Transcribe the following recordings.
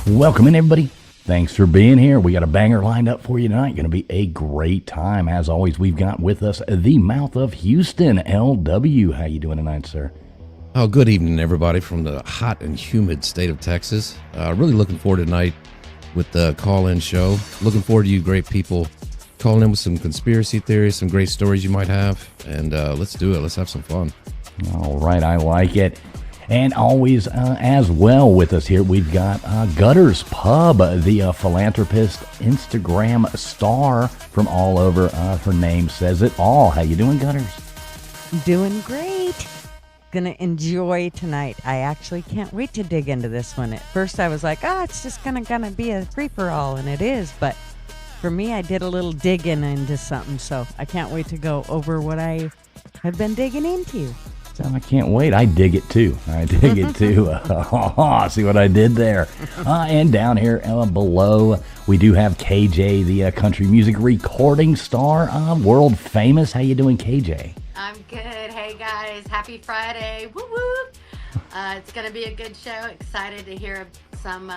Welcome in, everybody. Thanks for being here. We got a banger lined up for you tonight. Going to be a great time. As always, we've got with us the mouth of Houston, LW. How you doing tonight, sir? Oh, good evening, everybody, from the hot and humid state of Texas. Really looking forward tonight with the call-in show. Looking forward to you great people calling in with some conspiracy theories, some great stories you might have, and let's do it. Let's have some fun. All right, I like it. And always, as well with us here, we've got gutterspub, the philanthropist, Instagram star from all over. Her name says it all. How you doing, Gutters? Doing great. Gonna enjoy tonight. I actually can't wait to dig into this one. At first, I was like, it's just gonna be a free-for-all, and it is. But for me, I did a little digging into something, so I can't wait to go over what I have been digging into. So I can't wait. I dig it too. See what I did there. And down here below, we do have KJ, the country music recording star, world famous. How you doing, KJ? I'm good. Hey guys, happy Friday. Woo woo. It's going to be a good show. Excited to hear some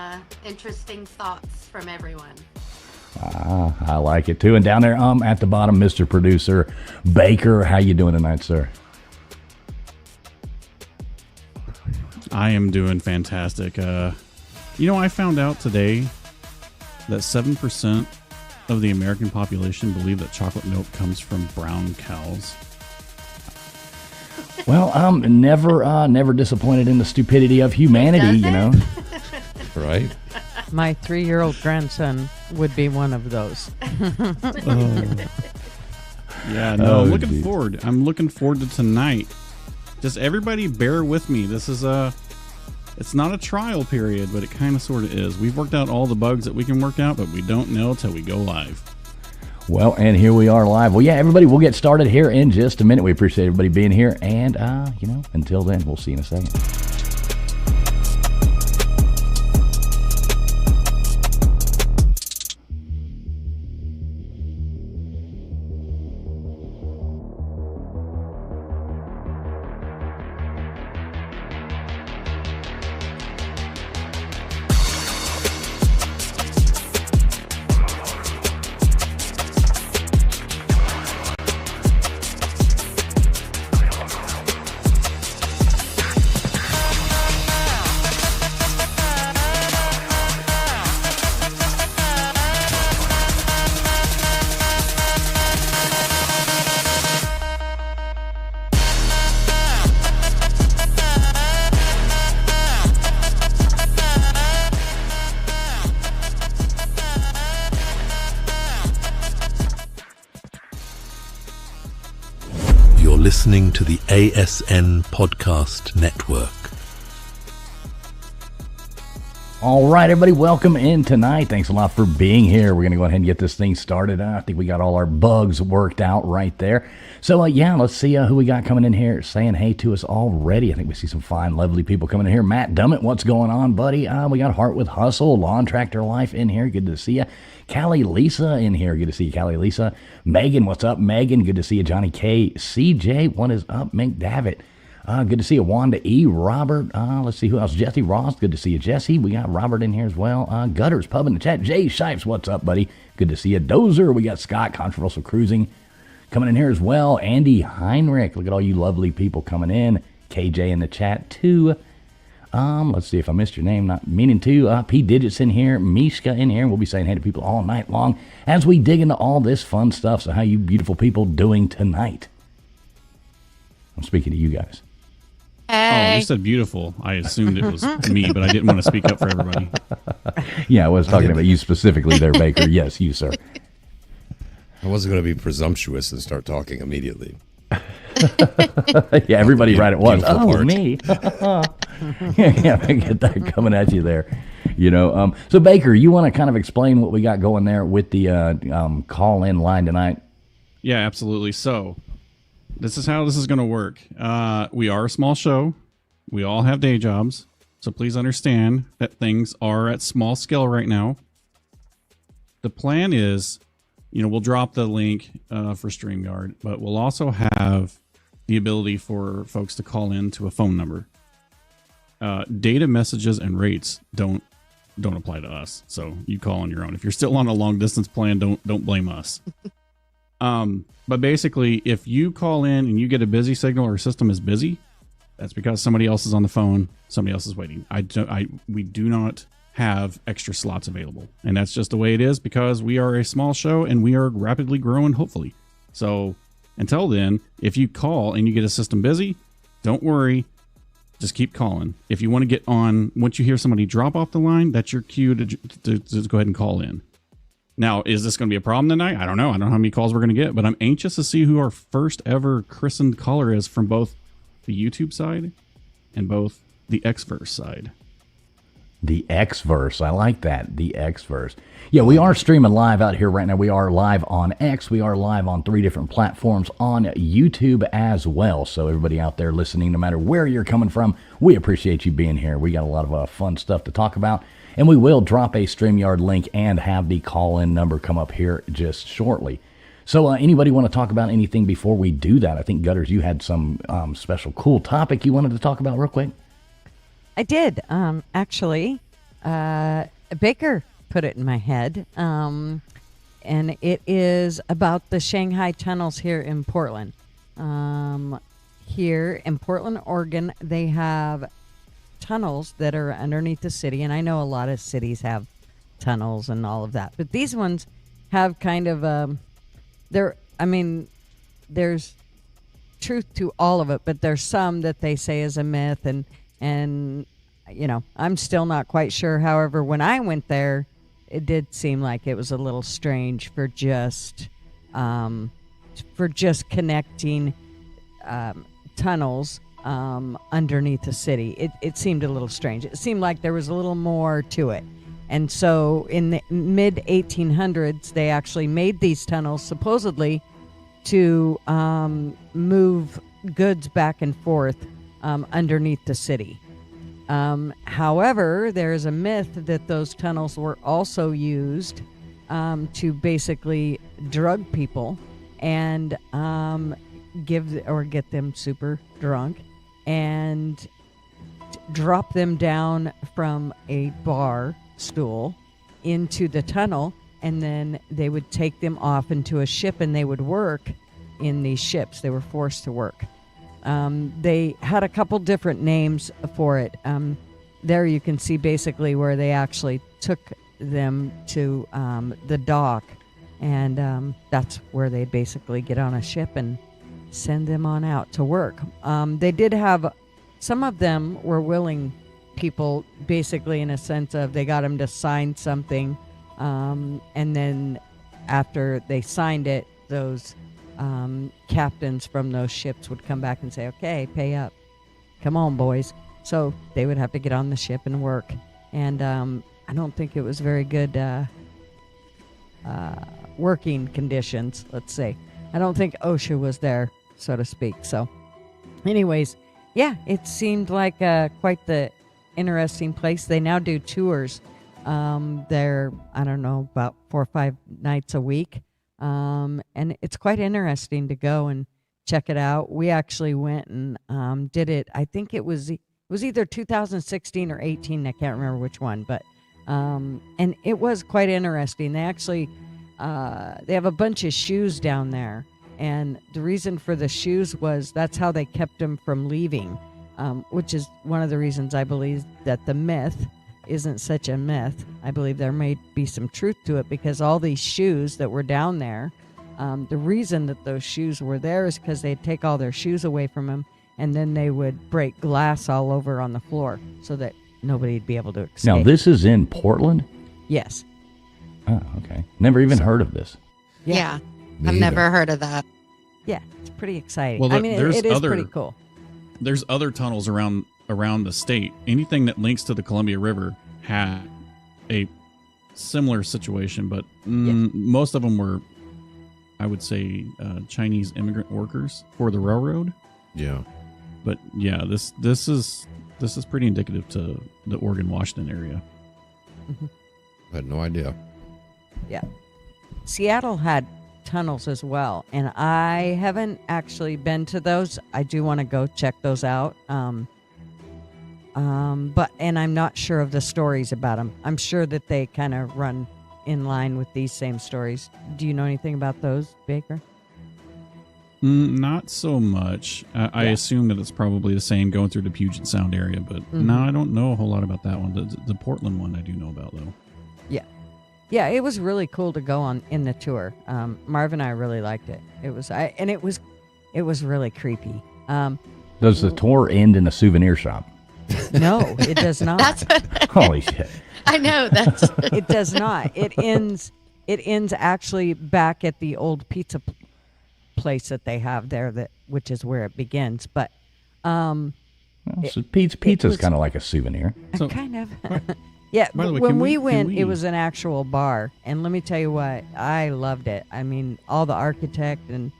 interesting thoughts from everyone. I like it too. And down there at the bottom, Mr. Producer Baker. How you doing tonight, sir? I am doing fantastic. I found out today that 7% of the American population believe that chocolate milk comes from brown cows. Well, I'm never disappointed in the stupidity of humanity, you know. Right? My 3-year-old grandson would be one of those. Yeah, no, I'm looking forward. I'm looking forward to tonight. Just everybody bear with me. This is it's not a trial period, but it kind of sort of is. We've worked out all the bugs that we can work out, but we don't know till we go live. Well, and here we are live. Well, yeah, everybody, we'll get started here in just a minute. We appreciate everybody being here. And, until then, we'll see you in a second. Listening to the ASN Podcast Network. All right, everybody, welcome in tonight. Thanks a lot for being here. We're going to go ahead and get this thing started. I think we got all our bugs worked out right there. So, let's see who we got coming in here saying hey to us already. I think we see some fine, lovely people coming in here. Matt Dummett, what's going on, buddy? We got Heart with Hustle, Lawn Tractor Life in here. Good to see you. Callie Lisa in here. Good to see you, Callie Lisa. Megan, what's up, Megan? Good to see you. Johnny K. CJ, what is up? Mink Davitt. Good to see you, Wanda E. Robert. Let's see who else. Jesse Ross. Good to see you, Jesse. We got Robert in here as well. Gutters Pub in the chat. Jay Shipes, what's up, buddy? Good to see you. Dozer. We got Scott, Controversial Cruising, coming in here as well. Andy Heinrich. Look at all you lovely people coming in. KJ in the chat too. Let's see if I missed your name, not meaning to. P Digits in here, Mishka in here. We'll be saying hey to people all night long as we dig into all this fun stuff. So how you beautiful people doing tonight? I'm speaking to you guys. Hey. Oh, you said beautiful. I assumed it was me, but I didn't want to speak up for everybody. Yeah, I was talking about you specifically there, Baker. Yes, you, sir. I wasn't going to be presumptuous and start talking immediately. Yeah, everybody right at once. Oh, part. me. Yeah, I get that coming at you there. So Baker, you want to kind of explain what we got going there with the call-in line tonight? Yeah, absolutely. So this is how this is going to work. We are a small show. We all have day jobs. So please understand that things are at small scale right now. The plan is, we'll drop the link for StreamYard, but we'll also have the ability for folks to call in to a phone number. Data messages and rates don't don't apply to us. So you call on your own. If you're still on a long distance plan, don't blame us. But basically, if you call in and you get a busy signal or system is busy, that's because somebody else is on the phone, somebody else is waiting. We do not have extra slots available, and that's just the way it is because we are a small show and we are rapidly growing, hopefully. So until then, if you call and you get a system busy, don't worry. Just keep calling. If you want to get on, once you hear somebody drop off the line, that's your cue to go ahead and call in. Now, is this going to be a problem tonight? I don't know. I don't know how many calls we're going to get, but I'm anxious to see who our first ever christened caller is from both the YouTube side and both the Xverse side. The Xverse. I like that. The Xverse. Yeah, we are streaming live out here right now. We are live on X. We are live on 3 different platforms on YouTube as well. So everybody out there listening, no matter where you're coming from, we appreciate you being here. We got a lot of fun stuff to talk about. And we will drop a StreamYard link and have the call-in number come up here just shortly. So anybody want to talk about anything before we do that? I think, Gutters, you had some special cool topic you wanted to talk about real quick. I did. Actually, Baker put it in my head. And it is about the Shanghai tunnels here in Portland. Here in Portland, Oregon, they have tunnels that are underneath the city, and I know a lot of cities have tunnels and all of that, but these ones have kind of there's truth to all of it, but there's some that they say is a myth, and you know, I'm still not quite sure. However, when I went there, it did seem like it was a little strange for just connecting tunnels underneath the city. It seemed a little strange. It seemed like there was a little more to it. And so in the mid 1800s, they actually made these tunnels supposedly to move goods back and forth underneath the city. However, there is a myth that those tunnels were also used to basically drug people and get them super drunk and drop them down from a bar stool into the tunnel, and then they would take them off into a ship and they would work in these ships. They were forced to work. They had a couple different names for it. There you can see basically where they actually took them to the dock, and that's where they'd basically get on a ship and send them on out to work. They did have, some of them were willing people, basically in a sense of they got them to sign something, and then after they signed it, those captains from those ships would come back and say, okay, pay up, come on boys. So they would have to get on the ship and work, and I don't think it was very good working conditions, let's say. I don't think OSHA was there, so to speak. So anyways, yeah, it seemed like quite the interesting place. They now do tours. They're, I don't know, about 4 or 5 nights a week. And it's quite interesting to go and check it out. We actually went and did it. I think it was either 2016 or 18. I can't remember which one, but and it was quite interesting. They actually they have a bunch of shoes down there, and the reason for the shoes was that's how they kept them from leaving, which is one of the reasons I believe that the myth isn't such a myth. I believe there may be some truth to it, because all these shoes that were down there, the reason that those shoes were there is because they'd take all their shoes away from them, and then they would break glass all over on the floor so that nobody'd be able to escape. Now, this is in Portland? Yes. Oh, okay. Never even heard of this. Yeah. Me I've either. never heard of that. Yeah, it's pretty exciting. Well, I mean, there's it is other- pretty cool. There's other tunnels around the state. Anything that links to the Columbia River had a similar situation, but most of them were, I would say, Chinese immigrant workers for the railroad. Yeah. But yeah, this is pretty indicative to the Oregon-Washington area. I had no idea. Yeah. Seattle had tunnels as well, and I haven't actually been to those. I do want to go check those out. And I'm not sure of the stories about them. I'm sure that they kind of run in line with these same stories. Do you know anything about those, Baker? Not so much. I assume that it's probably the same going through the Puget Sound area, but no, I don't know a whole lot about that one. The Portland one I do know about, though. Yeah, it was really cool to go on in the tour. Marv and I really liked it. It was really creepy. Does the tour end in a souvenir shop? No, it does not. That's what Holy shit. I know. That's It does not. It ends actually back at the old pizza place that they have there, which is where it begins. But Well, so pizza's was- kind of like a souvenir. So- kind of. Yeah, By the way, when can we we- went, can it we- was an actual bar, and let me tell you what, I loved it. I mean, all the architect, and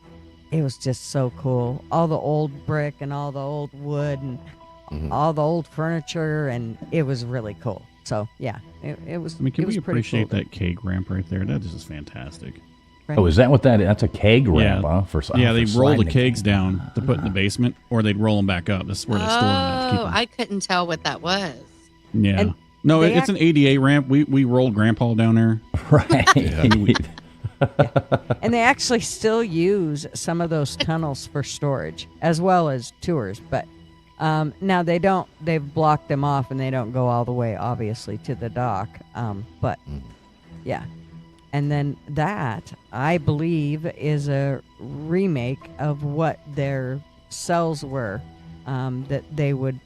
it was just so cool. All the old brick and all the old wood and all the old furniture, and it was really cool. So yeah, it was. I mean, can it was we pretty appreciate cool. that keg ramp right there? That is just fantastic. Right. Oh, is that what that is? That's a keg ramp, Yeah. huh? Yeah, they roll the sliding kegs down to put in the basement, or they'd roll them back up. This is where they store them. To keep oh, 'em. I couldn't tell what that was. Yeah. And No, they it's an ADA ramp. We rolled Grandpa down there. Right. And they actually still use some of those tunnels for storage as well as tours, but now they've blocked them off and they don't go all the way obviously to the dock. But yeah. And then that, I believe, is a remake of what their cells were, that they would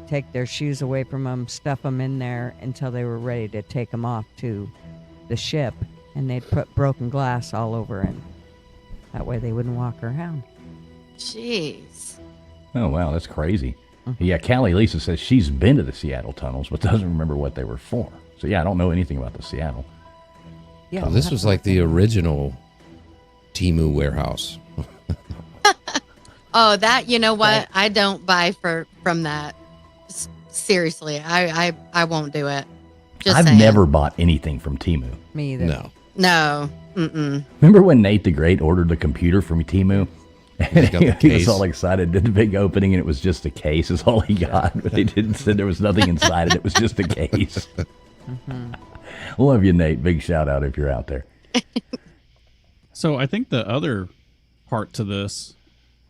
take their shoes away from them, stuff them in there until they were ready to take them off to the ship, and they'd put broken glass all over, and that way they wouldn't walk around. Jeez. Oh, wow, that's crazy. Yeah, Callie Lisa says she's been to the Seattle tunnels, but doesn't remember what they were for. So, yeah, I don't know anything about the Seattle. Yeah, Well, this was like the original Temu warehouse. Oh, that, you know what? I don't buy from that. Seriously, I won't do it. Just I've saying. never bought anything from Temu. me either. No. No. Mm-mm. Remember when Nate the Great ordered the computer from Temu? And got the he was case. all excited, did the big opening, and it was just a case is all he got. But they didn't say there was nothing inside it. It was just a case. Love you, Nate. Big shout out if you're out there. So I think the other part to this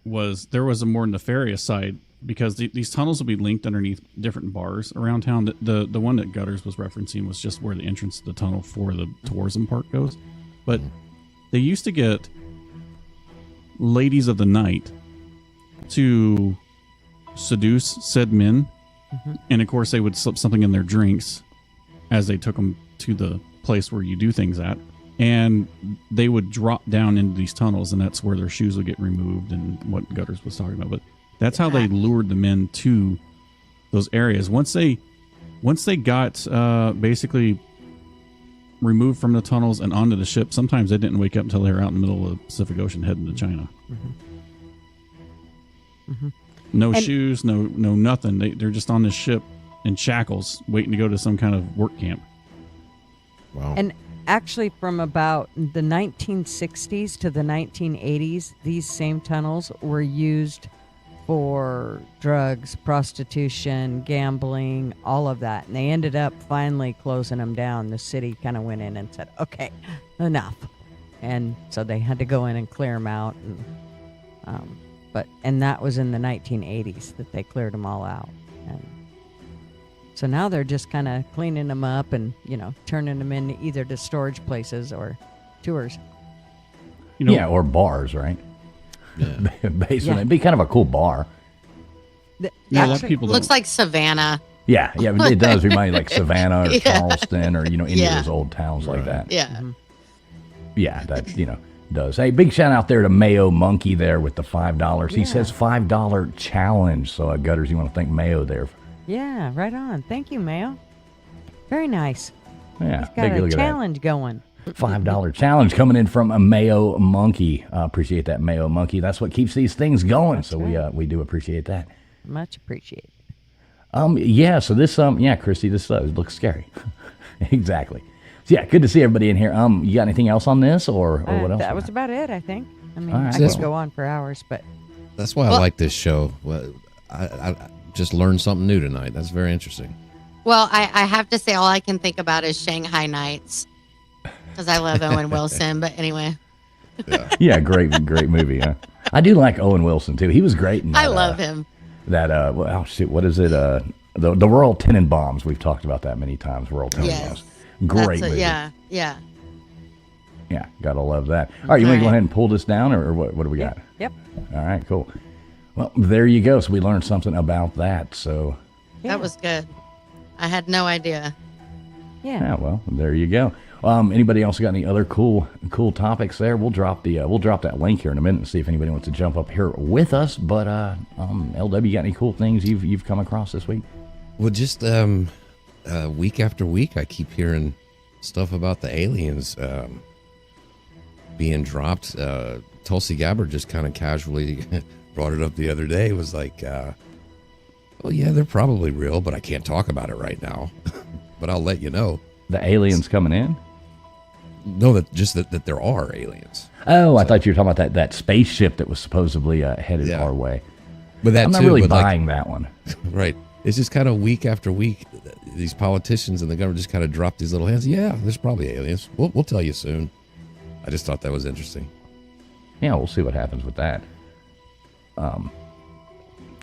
was there was a more nefarious side because these tunnels will be linked underneath different bars around town. The one that Gutters was referencing was just where the entrance to the tunnel for the tourism park goes. But they used to get ladies of the night to seduce said men. And of course, they would slip something in their drinks as they took them to the place where you do things at. And they would drop down into these tunnels, and that's where their shoes would get removed and what Gutters was talking about. But that's how they lured the men to those areas. Once they got basically removed from the tunnels and onto the ship, sometimes they didn't wake up until they were out in the middle of the Pacific Ocean heading to China. No shoes, no nothing. They're just on this ship in shackles waiting to go to some kind of work camp. Wow. And actually, from about the 1960s to the 1980s, these same tunnels were used for drugs, prostitution, gambling, all of that. And they ended up finally closing them down. The city kind of went in and said, okay, enough. And so they had to go in and clear them out. And that was in the 1980s that they cleared them all out. And so now they're just kind of cleaning them up and, turning them into either to storage places or tours. Yeah, or bars, right? Yeah. Basically, Yeah. it'd be kind of a cool bar. Yeah, that Actually, people Looks don't. like Savannah. Yeah, but it does remind you like Savannah or Yeah. Charleston or, any of Yeah. those old towns like that. Yeah. Yeah, that, does. Hey, big shout out there to Mayo Monkey there with the $5. He Yeah. says $5 challenge. So, Gutters, you want to thank Mayo there. Yeah, right on. Thank you, Mayo. Very nice. Yeah, He's take got a a look at that. challenge going. $5 challenge coming in from a Mayo Monkey. Appreciate that, Mayo Monkey. That's what keeps these things going. That's So right. we do appreciate that. Much appreciated. Yeah. So this Christy, this looks scary. Exactly. So yeah, good to see everybody in here. You got anything else on this or what else? That we was got? about it, I think. I mean, All right. I could go on for hours, but That's why I Well- like this show. Well, just learned something new tonight. That's very interesting. Well, I have to say, all I can think about is Shanghai Nights because I love Owen Wilson. But anyway, Yeah, great movie. Huh? I do like Owen Wilson too. He was great in that, I love him. That what is it? The Royal Tenenbaums. We've talked about that many times. Royal Tenenbaums. Yes. Great movie. Yeah. Yeah, gotta love that. All right, you want to go Right. ahead and pull this down, or what do we got? Yep. All right, cool. Well, there you go. So we learned something about that. So, Yeah. That was good. I had no idea. yeah, well, there you go. Anybody else got any other cool topics there? We'll drop that link here in a minute and see if anybody wants to jump up here with us. But LW, you got any cool things you've come across this week? Well, just week after week, I keep hearing stuff about the aliens being dropped. Tulsi Gabbard just kind of casually brought it up the other day. It was like, well, yeah, they're probably real, but I can't talk about it right now. But I'll let you know. The aliens coming in? No, that there are aliens. Oh, I thought you were talking about that spaceship that was supposedly headed Yeah. our way. But that I'm not too, really but like- buying that one. Right. It's just kind of week after week, these politicians and the government just kind of drop these little hints. Yeah, there's probably aliens. We'll tell you soon. I just thought that was interesting. Yeah, we'll see what happens with that.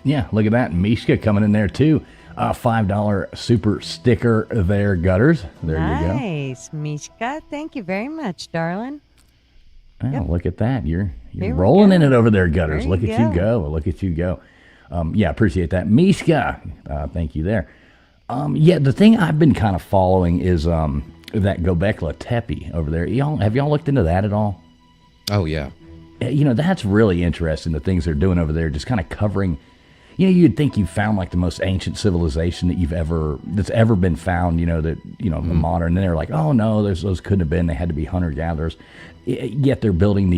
Yeah, look at that. Mishka coming in there too. $5 super sticker there, Gutters. There you go. Nice, Mishka. Thank you very much, darling. Oh, Yep. Look at that. You're Here we rolling go. in it over there, Gutters. There Look you at you go. go. Look at you go. Yeah, appreciate that. Mishka, thank you there. Yeah, the thing I've been kind of following is that Göbekli Tepe over there. Have y'all looked into that at all? Oh, yeah. You know, that's really interesting, the things they're doing over there, just kind of covering. You know, you'd think you found like the most ancient civilization that's ever been found, modern. And they're like, oh no, those couldn't have been. They had to be hunter gatherers. Yet they're building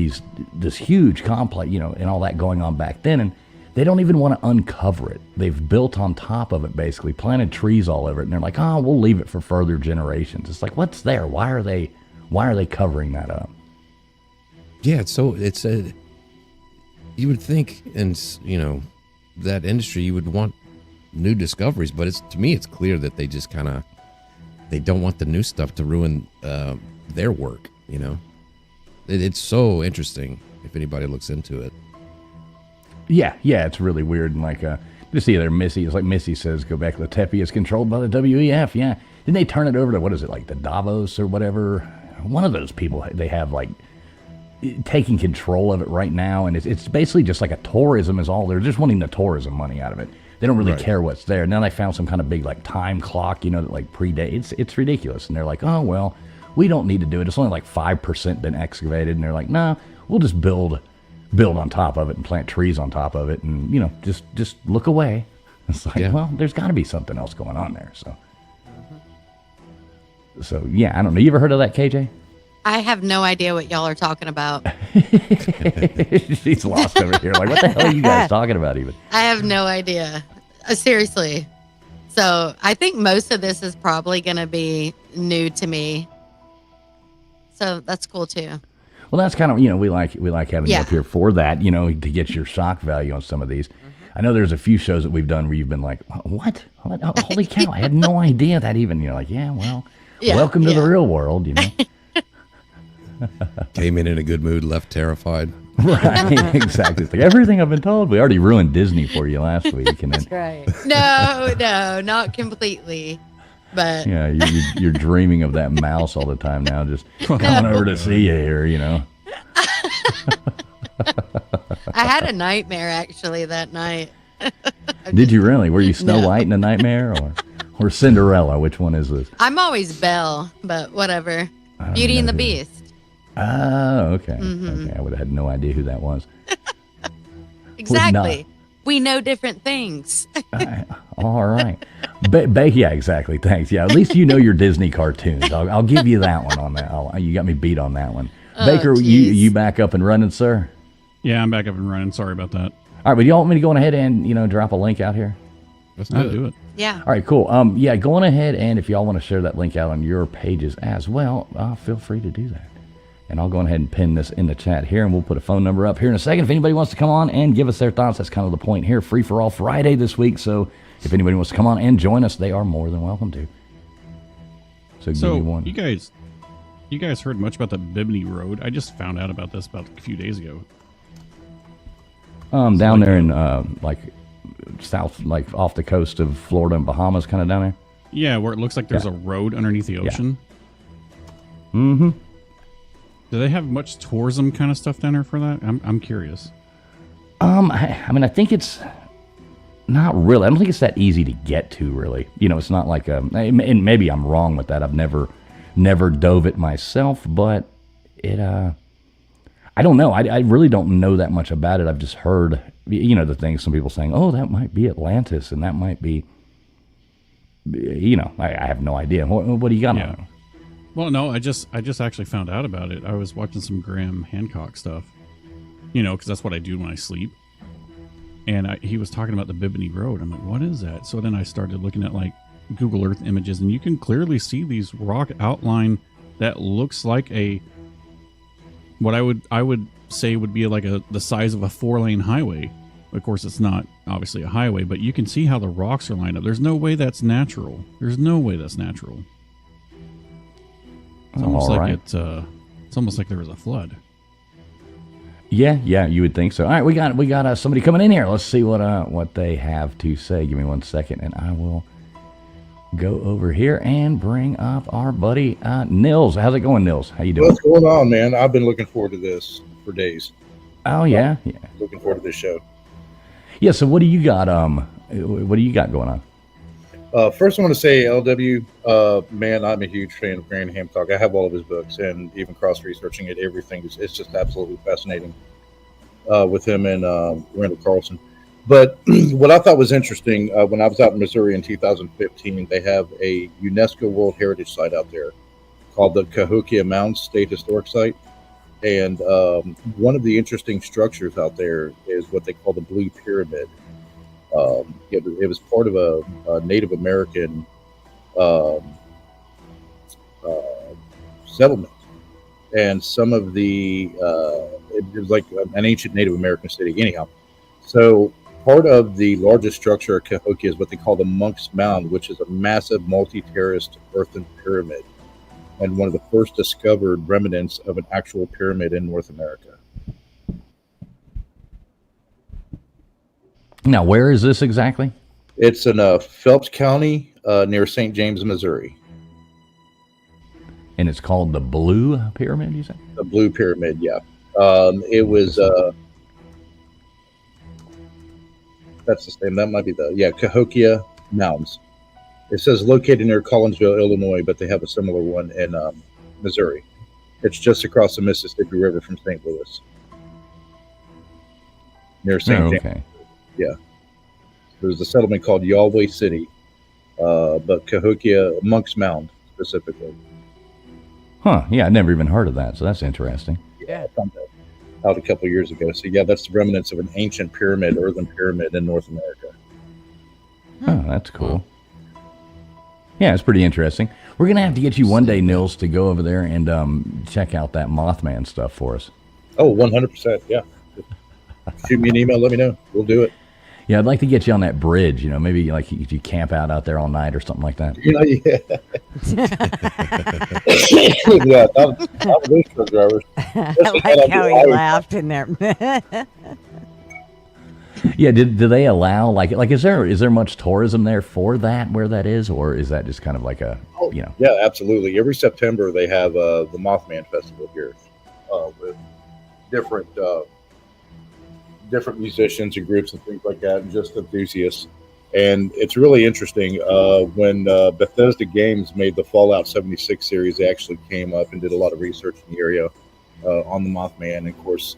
this huge complex, and all that going on back then. And they don't even want to uncover it. They've built on top of it, basically planted trees all over it. And they're like, oh, we'll leave it for further generations. It's like, what's there? Why are they covering that up? Yeah, you would think in, that industry, you would want new discoveries, but to me, it's clear that they just they don't want the new stuff to ruin their work, It's so interesting if anybody looks into it. Yeah, it's really weird. And like, just see there, Missy. It's like Missy says, Göbekli Tepe is controlled by the WEF. Yeah, didn't they turn it over to, what is it, like the Davos or whatever? One of those people, they have like taking control of it right now, and it's basically just like a tourism is all. They're just wanting the tourism money out of it. They don't really Right. care what's there. Now they found some kind of big like time clock, that like predates. It's ridiculous, and they're like, oh well, we don't need to do it. It's only like 5% been excavated, and they're like, no, we'll just build on top of it and plant trees on top of it, and just look away. It's like, Yeah. well, there's got to be something else going on there. So yeah, I don't know. You ever heard of that, KJ? I have no idea what y'all are talking about. She's lost over here. Like, what the hell are you guys talking about even? I have no idea. Seriously. So I think most of this is probably going to be new to me. So that's cool too. Well, that's kind of, we like having you Yeah. up here for that, to get your shock value on some of these. I know there's a few shows that we've done where you've been like, what? Holy cow, I had no idea that even, like, yeah, well, Yeah, welcome to the yeah. real world, Came in a good mood, left terrified. Right, exactly. It's like everything I've been told. We already ruined Disney for you last week. And then, Right. No, not completely. But yeah, you're dreaming of that mouse all the time now, just coming over to see you here, I had a nightmare actually that night. Did you really? Were you Snow No. White in a nightmare or Cinderella? Which one is this? I'm always Belle, but whatever. don't Beauty and know the who- Beast. Oh, okay. Mm-hmm. Okay, I would have had no idea who that was. Exactly. We know different things. All right. Yeah, exactly. Thanks. Yeah, at least you know your Disney cartoons. I'll give you that one on that. You got me beat on that one. Oh, Baker, geez. you back up and running, sir? Yeah, I'm back up and running. Sorry about that. All right, but y'all want me to go on ahead and drop a link out here? Let's I'll do it. do it. Yeah. All right, cool. Yeah, go on ahead, and if y'all want to share that link out on your pages as well, feel free to do that. And I'll go ahead and pin this in the chat here, and we'll put a phone number up here in a second. If anybody wants to come on and give us their thoughts, that's kind of the point here. Free for all Friday this week. So if anybody wants to come on and join us, they are more than welcome to. So give me one. You guys heard much about the Bimini Road? I just found out about this about a few days ago. Down there in like south, like off the coast of Florida and Bahamas, kind of down there. Yeah, where it looks like there's a road underneath the ocean. Yeah. Mm-hmm. Do they have much tourism kind of stuff down there for that? I'm curious. I mean, I think it's not really. I don't think it's that easy to get to, really. You know, it's not like and maybe I'm wrong with that. I've never dove it myself, but it. I don't know. I really don't know that much about it. I've just heard, you know, the things some people saying, oh, that might be Atlantis, and that might be. You know, I have no idea. What do you got on it? Well, no, I just actually found out about it. I was watching some Graham Hancock stuff, you know, because that's what I do when I sleep. And he was talking about the Bimini Road. I'm like, what is that? So then I started looking at like Google Earth images, and you can clearly see these rock outline that looks like what I would say would be like the size of a 4-lane highway. Of course, it's not obviously a highway, but you can see how the rocks are lined up. There's no way that's natural. There's no way that's natural. It's almost like it's almost like there was a flood. Yeah, you would think so. All right, we got somebody coming in here. Let's see what they have to say. Give me 1 second, and I will go over here and bring up our buddy Nils. How's it going, Nils? How you doing? What's going on, man? I've been looking forward to this for days. Oh yeah. Looking forward to this show. Yeah. So what do you got? What do you got going on? First, I want to say, LW, man, I'm a huge fan of Graham Hancock. I have all of his books, and even cross-researching it, everything. It's just absolutely fascinating with him and Randall Carlson. But what I thought was interesting, when I was out in Missouri in 2015, they have a UNESCO World Heritage Site out there called the Cahokia Mounds State Historic Site. And one of the interesting structures out there is what they call the Blue Pyramid. It was part of a Native American settlement, and some of the it was like an ancient Native American city. Anyhow, so part of the largest structure of Cahokia is what they call the Monk's Mound, which is a massive multi-terraced earthen pyramid, and one of the first discovered remnants of an actual pyramid in North America. Now, where is this exactly? It's in Phelps County near St. James, Missouri. And it's called the Blue Pyramid, you said? The Blue Pyramid, yeah. It was, that's the same, that might be Cahokia Mounds. It says located near Collinsville, Illinois, but they have a similar one in Missouri. It's just across the Mississippi River from St. Louis. Near St. James. Okay. Yeah. There's a settlement called Yahweh City, but Cahokia, Monk's Mound specifically. Huh. Yeah, I'd never even heard of that, so that's interesting. Yeah, I found that out a couple of years ago. So, yeah, that's the remnants of an ancient pyramid, earthen pyramid in North America. Oh, that's cool. Yeah, it's pretty interesting. We're going to have to get you one day, Nils, to go over there and check out that Mothman stuff for us. Oh, 100%, yeah. Shoot me an email, let me know. We'll do it. Yeah, I'd like to get you on that bridge, you know, maybe like you camp out there all night or something like that. You know, yeah. Yeah, not with those truck drivers. I like how he laughed in there. Yeah, do they allow, like is there much tourism there for that, where that is, or is that just kind of like you know? Yeah, absolutely. Every September they have the Mothman Festival here with different musicians and groups and things like that, and just enthusiasts. And it's really interesting. When Bethesda Games made the Fallout 76 series, they actually came up and did a lot of research in the area on the Mothman, and of course,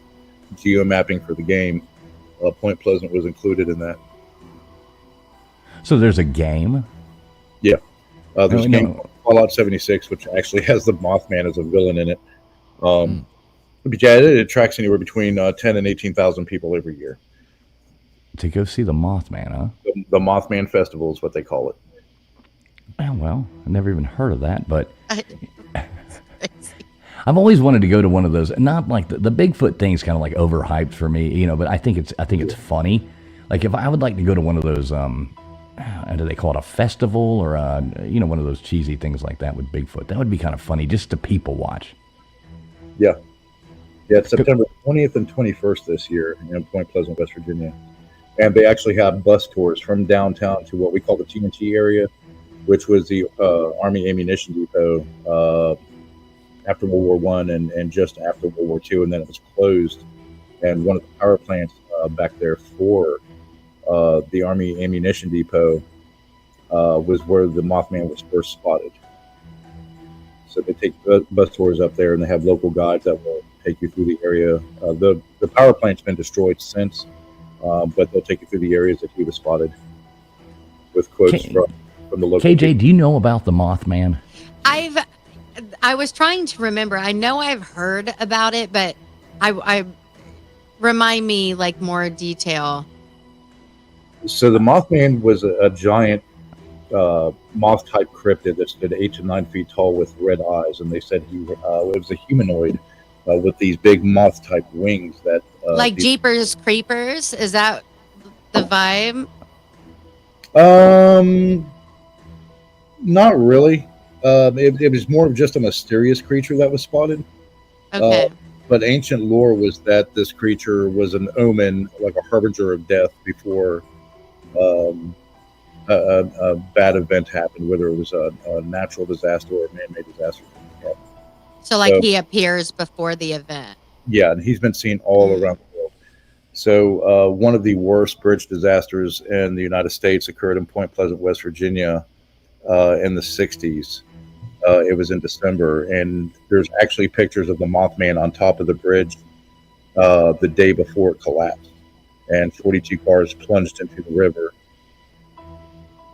geomapping for the game. Point Pleasant was included in that. So there's a game? Yeah. There's a game called Fallout 76, which actually has the Mothman as a villain in it. But yeah, it attracts anywhere between 10 and 18,000 people every year. To go see the Mothman, huh? The Mothman Festival is what they call it. Oh, well, I never even heard of that, but I've always wanted to go to one of those. Not like the Bigfoot thing's kind of like overhyped for me, but I think it's funny. Like if I would like to go to one of those, do they call it a festival or one of those cheesy things like that with Bigfoot? That would be kind of funny just to people watch. Yeah. Yeah, it's September 20th and 21st this year in Point Pleasant, West Virginia. And they actually have bus tours from downtown to what we call the TNT area, which was the Army Ammunition Depot after World War I and just after World War II. And then it was closed. And one of the power plants back there for the Army Ammunition Depot was where the Mothman was first spotted. So they take bus tours up there, and they have local guides that will take you through the area. The power plant's been destroyed since, but they'll take you through the areas that he was spotted with quotes from the local KJ, people. do you know about the Mothman? I was trying to remember. I know I've heard about it, but I remind me like more detail. So the Mothman was a giant moth-type cryptid that stood 8 to 9 feet tall with red eyes, and they said it was a humanoid with these big moth-type wings that like Jeepers Creepers. Is that the vibe? Not really. It was more of just a mysterious creature that was spotted. Okay. But ancient lore was that this creature was an omen, like a harbinger of death before a bad event happened, whether it was a natural disaster or a man-made disaster. So he appears before the event. Yeah, and he's been seen all around the world. So one of the worst bridge disasters in the United States occurred in Point Pleasant, West Virginia in the 60s. It was in December, and there's actually pictures of the Mothman on top of the bridge the day before it collapsed. And 42 cars plunged into the river.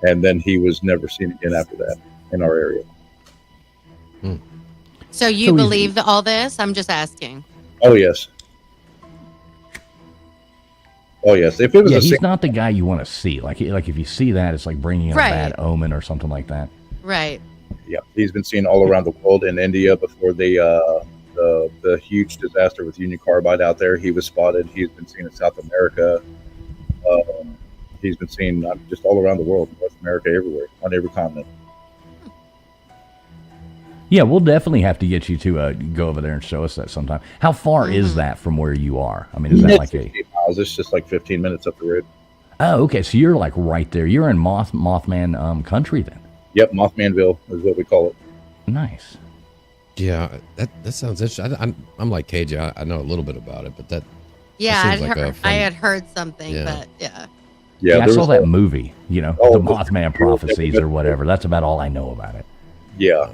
And then he was never seen again after that in our area. So you believe all this? I'm just asking. Oh, yes. Oh, yes. If it was he's not the guy you want to see. Like if you see that, it's like bringing in a bad omen or something like that. Right. Yeah, he's been seen all around the world. In India, before the huge disaster with Union Carbide out there, he was spotted. He's been seen in South America. He's been seen just all around the world, North America, everywhere, on every continent. Yeah, we'll definitely have to get you to go over there and show us that sometime. How far is that from where you are? I mean, is that like 15 miles? It's just like 15 minutes up the road. Oh, okay. So you're like right there. You're in Mothman country then. Yep, Mothmanville is what we call it. Nice. Yeah, that sounds interesting. I'm like KJ. I know a little bit about it, but yeah, that I had heard something, but yeah. Yeah, I saw that movie. The Mothman Prophecies or whatever. That's about all I know about it. Yeah.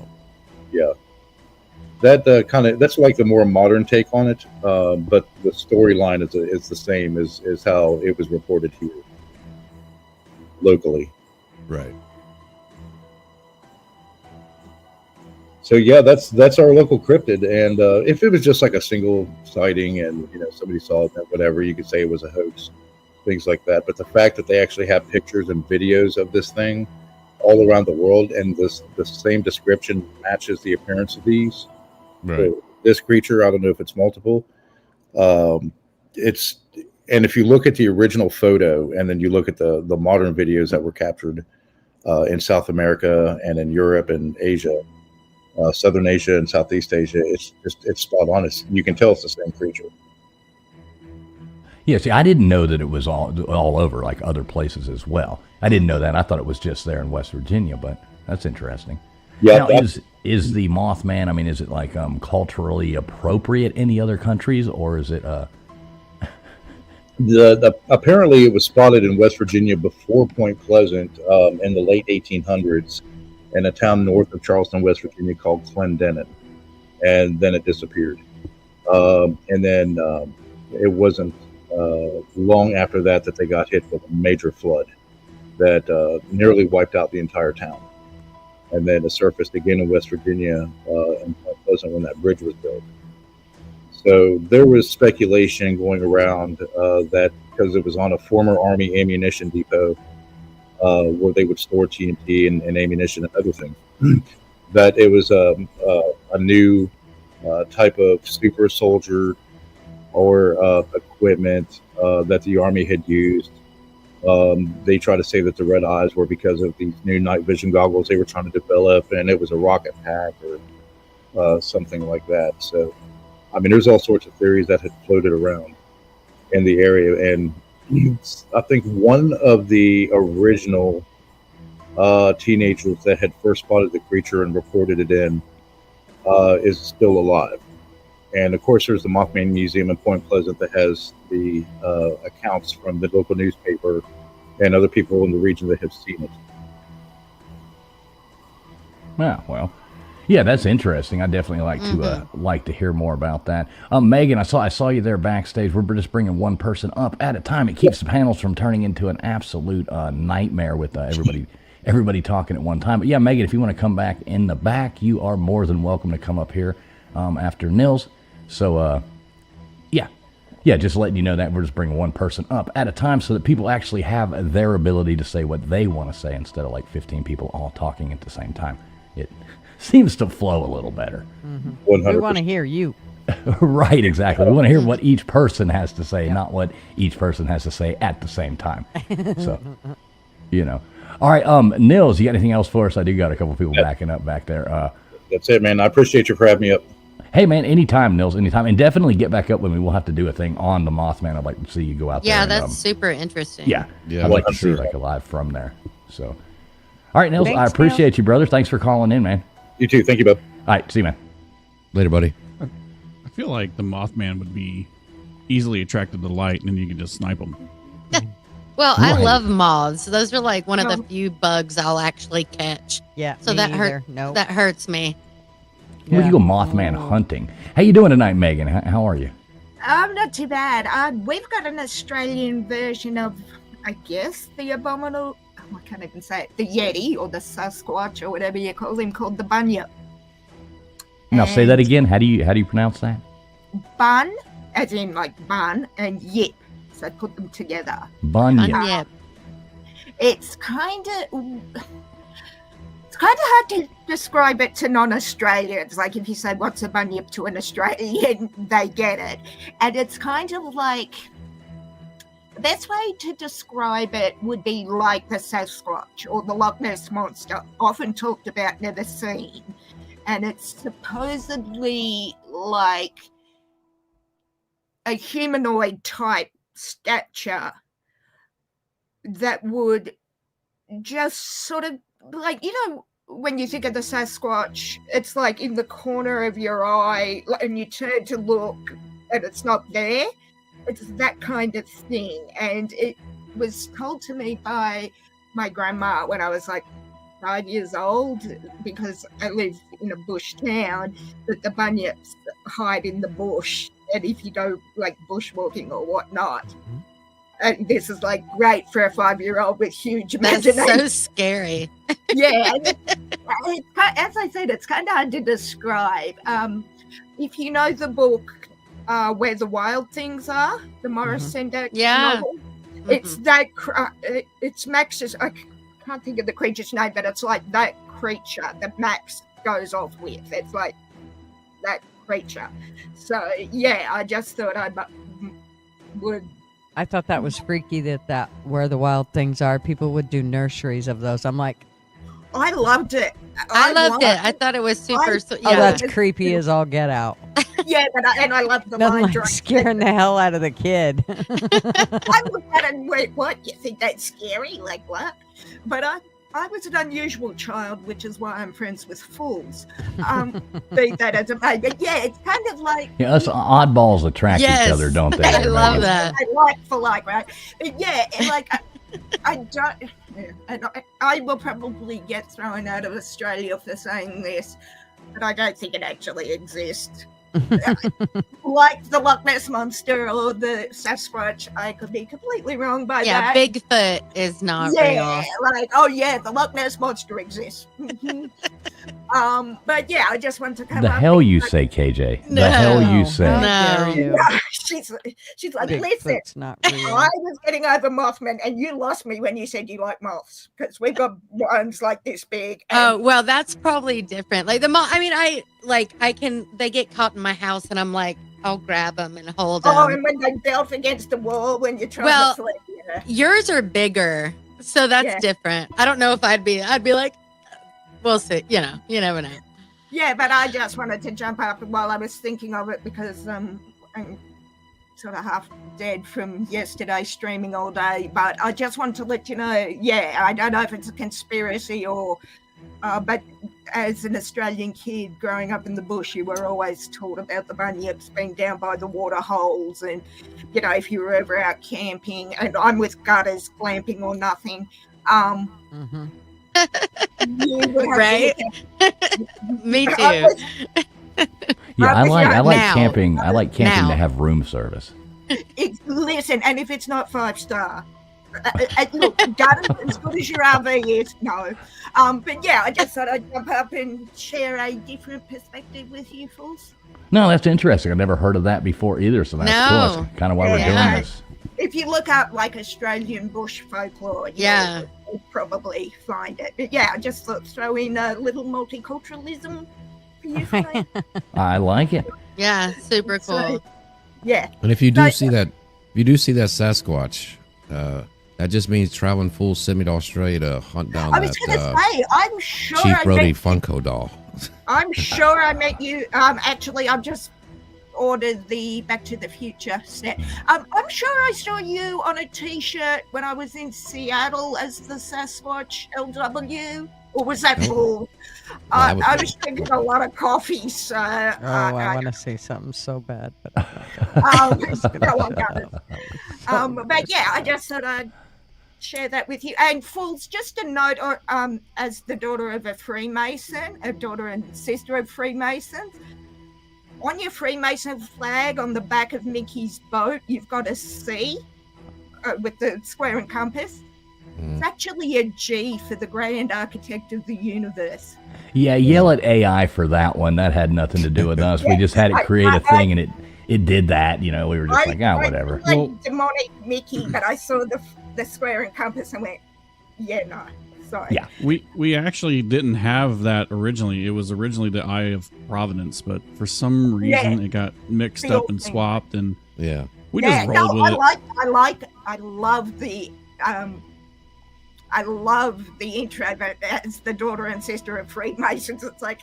Yeah, that that's like the more modern take on it, but the storyline is the same as how it was reported here locally. Right. So yeah, that's our local cryptid, and if it was just like a single sighting and somebody saw it and whatever, you could say it was a hoax, things like that. But the fact that they actually have pictures and videos of this thing all around the world, and the same description matches the appearance of these. Right. So this creature, I don't know if it's multiple. And if you look at the original photo, and then you look at the modern videos that were captured in South America and in Europe and Asia, Southern Asia and Southeast Asia, it's spot on. You can tell it's the same creature. Yeah, see, I didn't know that it was all over, like other places as well. I didn't know that. I thought it was just there in West Virginia, but that's interesting. Yeah. Now, is the Mothman, I mean, is it like culturally appropriate in the other countries, or is it... Apparently, it was spotted in West Virginia before Point Pleasant in the late 1800s in a town north of Charleston, West Virginia called Clendenin, and then it disappeared. And then it wasn't long after that they got hit with a major flood that nearly wiped out the entire town. And then it surfaced again in West Virginia in Point Pleasant when that bridge was built. So there was speculation going around that because it was on a former Army ammunition depot where they would store TNT and ammunition and other things, that it was a new type of super soldier or equipment that the Army had used. They try to say that the red eyes were because of these new night vision goggles they were trying to develop, and it was a rocket pack or something like that. So, I mean, there's all sorts of theories that had floated around in the area, and I think one of the original teenagers that had first spotted the creature and reported it in is still alive. And of course, there's the Mothman Museum in Point Pleasant that has the accounts from the local newspaper and other people in the region that have seen it. Yeah, well, yeah, that's interesting. I definitely like to hear more about that. Megan, I saw you there backstage. We're just bringing one person up at a time. It keeps the panels from turning into an absolute nightmare with everybody talking at one time. But yeah, Megan, if you want to come back in the back, you are more than welcome to come up here after Nils. So, yeah, just letting you know that we're just bringing one person up at a time so that people actually have their ability to say what they want to say instead of like 15 people all talking at the same time. It seems to flow a little better. Mm-hmm. We want to hear you. Right, exactly. We want to hear what each person has to say, not what each person has to say at the same time. So, All right, Nils, you got anything else for us? I do got a couple people backing up back there. That's it, man. I appreciate you for having me up. Hey, man, anytime, Nils, anytime. And definitely get back up with me. We'll have to do a thing on the Mothman. I'd like to see you go out there. Yeah, that's super interesting. Yeah, I'd like to see like a live from there. So, all right, Nils, I appreciate you, brother. Thanks for calling in, man. You too. Thank you, bud. All right, see you, man. Later, buddy. I feel like the Mothman would be easily attracted to light, and then you can just snipe them. Well, I love moths. Those are like one of the few bugs I'll actually catch. Yeah. So that hurts me. Well, you go Mothman hunting. How you doing tonight, Megan? How are you? I'm not too bad. We've got an Australian version of, I guess, the abominable. I can't even say it. The Yeti or the Sasquatch or whatever you call him, called the Bunyip. Now say that again. How do you pronounce that? Bun, as in like bun, and yip. So I put them together. Bunyip. It's kind of hard to describe it to non-Australians. Like if you say, what's a bunyip to an Australian, they get it. And it's kind of like, the best way to describe it would be like the Sasquatch or the Loch Ness Monster, often talked about, never seen. And it's supposedly like a humanoid type stature that would just sort of like, when you think of the Sasquatch, it's like in the corner of your eye and you turn to look and it's not there. It's that kind of thing. And it was told to me by my grandma when I was like 5 years old, because I live in a bush town, that the bunyips hide in the bush. And if you go like bushwalking or whatnot, and this is like great for a 5-year-old with huge imagination. That's so scary. Yeah. As I said, it's kind of hard to describe. If you know the book Where the Wild Things Are, the Morris Sendak novel, it's that, it's Max's, I can't think of the creature's name, but it's like that creature that Max goes off with. It's like that creature. So, yeah, I just thought I would. I thought that was freaky that Where the Wild Things Are, people would do nurseries of those. I'm like, I loved it. I loved it. I thought it was super. Oh, that's creepy as all get out. Yeah, but I love the Nothing line like drawing. scaring the hell out of the kid. I looked at it and went, what? You think that's scary? Like what? But I was an unusual child, which is why I'm friends with fools. Be that as it may. But yeah, it's kind of like... Yeah, us oddballs attract each other, don't they? I love that. I like for like, right? But yeah, and like, I don't... And I will probably get thrown out of Australia for saying this, but I don't think it actually exists. Like the Loch Ness Monster or the Sasquatch, I could be completely wrong by that. Yeah, Bigfoot is not real. Like, oh yeah, the Loch Ness Monster exists. But yeah, I just want to come the up. hell you say, KJ? The hell you say? No. She's like, Bigfoot's listen, not real. I was getting over Mothman, and you lost me when you said you like moths, because we've got ones like this big. Oh, well, that's probably different. Like I like they get caught in my house and I'm like, I'll grab them and hold Oh, them. and when they belt against the wall when you're trying Well, to sleep. Yeah. Yours are bigger, so that's Yeah. different. I don't know if I'd be like, we'll see. You never know. Yeah, but I just wanted to jump up while I was thinking of it because I'm sort of half dead from yesterday streaming all day. But I just wanted to let you know, yeah, I don't know if it's a conspiracy or, but as an Australian kid growing up in the bush, you were always taught about the bunyips being down by the water holes. And, if you were ever out camping, and I'm with gutters, glamping or nothing, Mm-hmm. you would have Right? Me too. Yeah, I like Now. camping. I like camping Now. to have room service. Listen, and if it's not 5-star, look, gutters as good as your RV is, no. But yeah, I just thought I'd jump up and share a different perspective with you fools. No, that's interesting. I've never heard of that before either, so that's cool. No. That's kind of why we're Yeah. doing this. If you look up like Australian bush folklore, you'll probably find it. But yeah, I just thought throw in a little multiculturalism for you tonight. I like it. Yeah, super cool. So, yeah. And if you do No, see that, Sasquatch, that just means traveling full semi to Australia to hunt down I was that going to say, I'm sure Chief I Brody met, Funko doll. I'm sure I met you. Actually, I've just ordered the Back to the Future set. I'm sure I saw you on a T-shirt when I was in Seattle as the Sasquatch LW. Or was that full? that was I was drinking a lot of coffee, so. I want to say something so bad, but Go on, guys. But yeah, I just thought I'd share that with you. And fools, just a note, as the daughter of a Freemason, a daughter and sister of Freemasons, on your Freemason flag on the back of Mickey's boat, you've got a C with the square and compass. It's actually a G for the grand architect of the universe. Yeah, yell at AI for that one. That had nothing to do with us. We just had it create a thing, and it did that. We were just whatever. I like demonic Mickey, but I saw the square and compass and went, yeah, no, sorry. Yeah. We actually didn't have that originally. It was originally the Eye of Providence, but for some reason it got mixed up and swapped, and Yeah. we just rolled with it. I love the intro, but as the daughter and sister of Freemasons, it's like,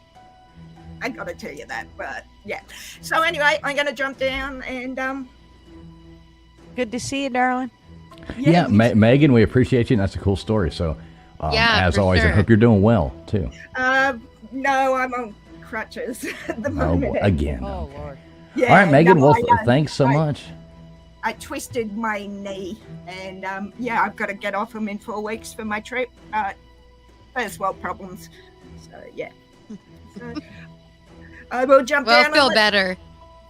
I gotta tell you that, but yeah. So anyway, I'm gonna jump down and good to see you, darling. Yeah, Megan, we appreciate you, and that's a cool story. So, as for always, I sure. hope you're doing well too. no, I'm on crutches at the Oh, moment. again. Oh Lord. Yeah, All right, Megan. no, Well, I, thanks so I- much. I twisted my knee, and I've got to get off them in 4 weeks for my trip. First world problems. So yeah. So, I will jump Well, down. feel and better.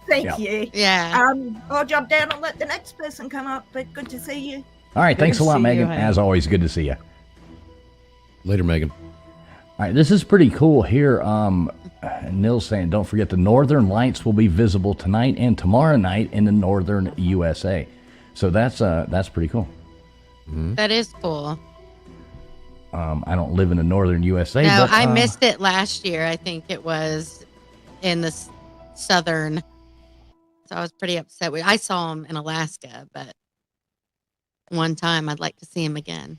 Thank Yeah. you. Yeah. I'll jump down and let the next person come up. But good to see you. All right, Good thanks a to lot, see Megan. you, honey. As always, good to see you. Later, Megan. All right, this is pretty cool here. Nil's saying, don't forget the Northern Lights will be visible tonight and tomorrow night in the Northern USA. So that's pretty cool. That is cool. I don't live in the Northern USA. No, but, I missed it last year. I think it was in the southern. So I was pretty upset. I saw him in Alaska, but one time I'd like to see him again.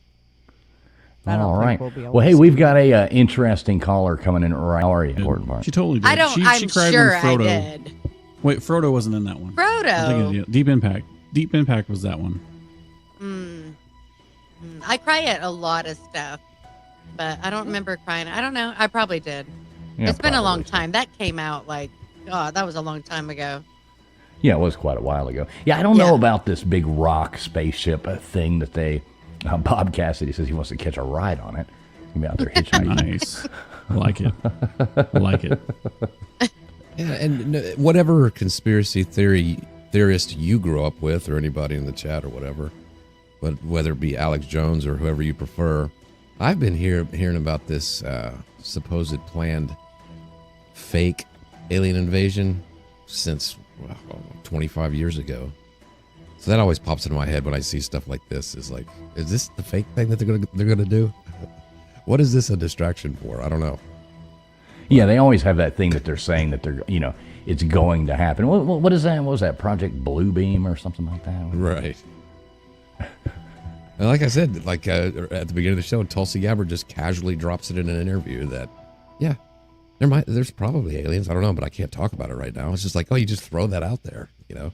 I don't All think right. we'll be able Well, to hey, see we've got a interesting caller coming in right. How are you? Important part. She totally did. I'm she cried sure when I Frodo. did. Wait, Frodo wasn't in that one. I'm Frodo. thinking of Deep Impact. Deep Impact was that one. I cry at a lot of stuff, but I don't remember crying. I don't know. I probably did. Yeah, It's been a long probably. time. That came out God, that was a long time ago. Yeah, it was quite a while ago. Yeah, I don't know Yeah. about this big rock spaceship thing that they. Bob Cassidy says he wants to catch a ride on it. He'll be out there hitchhiking. Nice. I like it. I like it. Yeah, and whatever conspiracy theorist you grew up with, or anybody in the chat or whatever, but whether it be Alex Jones or whoever you prefer, I've been hearing about this supposed planned fake alien invasion since 25 years ago. So that always pops into my head when I see stuff like this. Is like, is this the fake thing that they're gonna do? What is this a distraction for? I don't know. Yeah, they always have that thing that they're saying that they're, it's going to happen. What is that? What was that, Project Bluebeam or something like that? Right. And like I said, like at the beginning of the show, Tulsi Gabbard just casually drops it in an interview that, yeah, there's probably aliens. I don't know, but I can't talk about it right now. It's just like, oh, you just throw that out there, All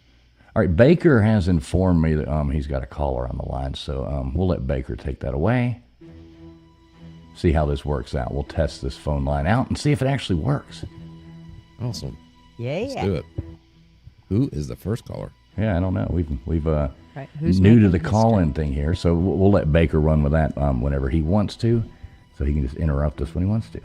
right, Baker has informed me that he's got a caller on the line, so we'll let Baker take that away. See how this works out. We'll test this phone line out and see if it actually works. Awesome. Yeah. Let's do it. Who is the first caller? Yeah, I don't know. We've Right, who's new to making the history? call-in thing here, so we'll let Baker run with that whenever he wants to, so he can just interrupt us when he wants to.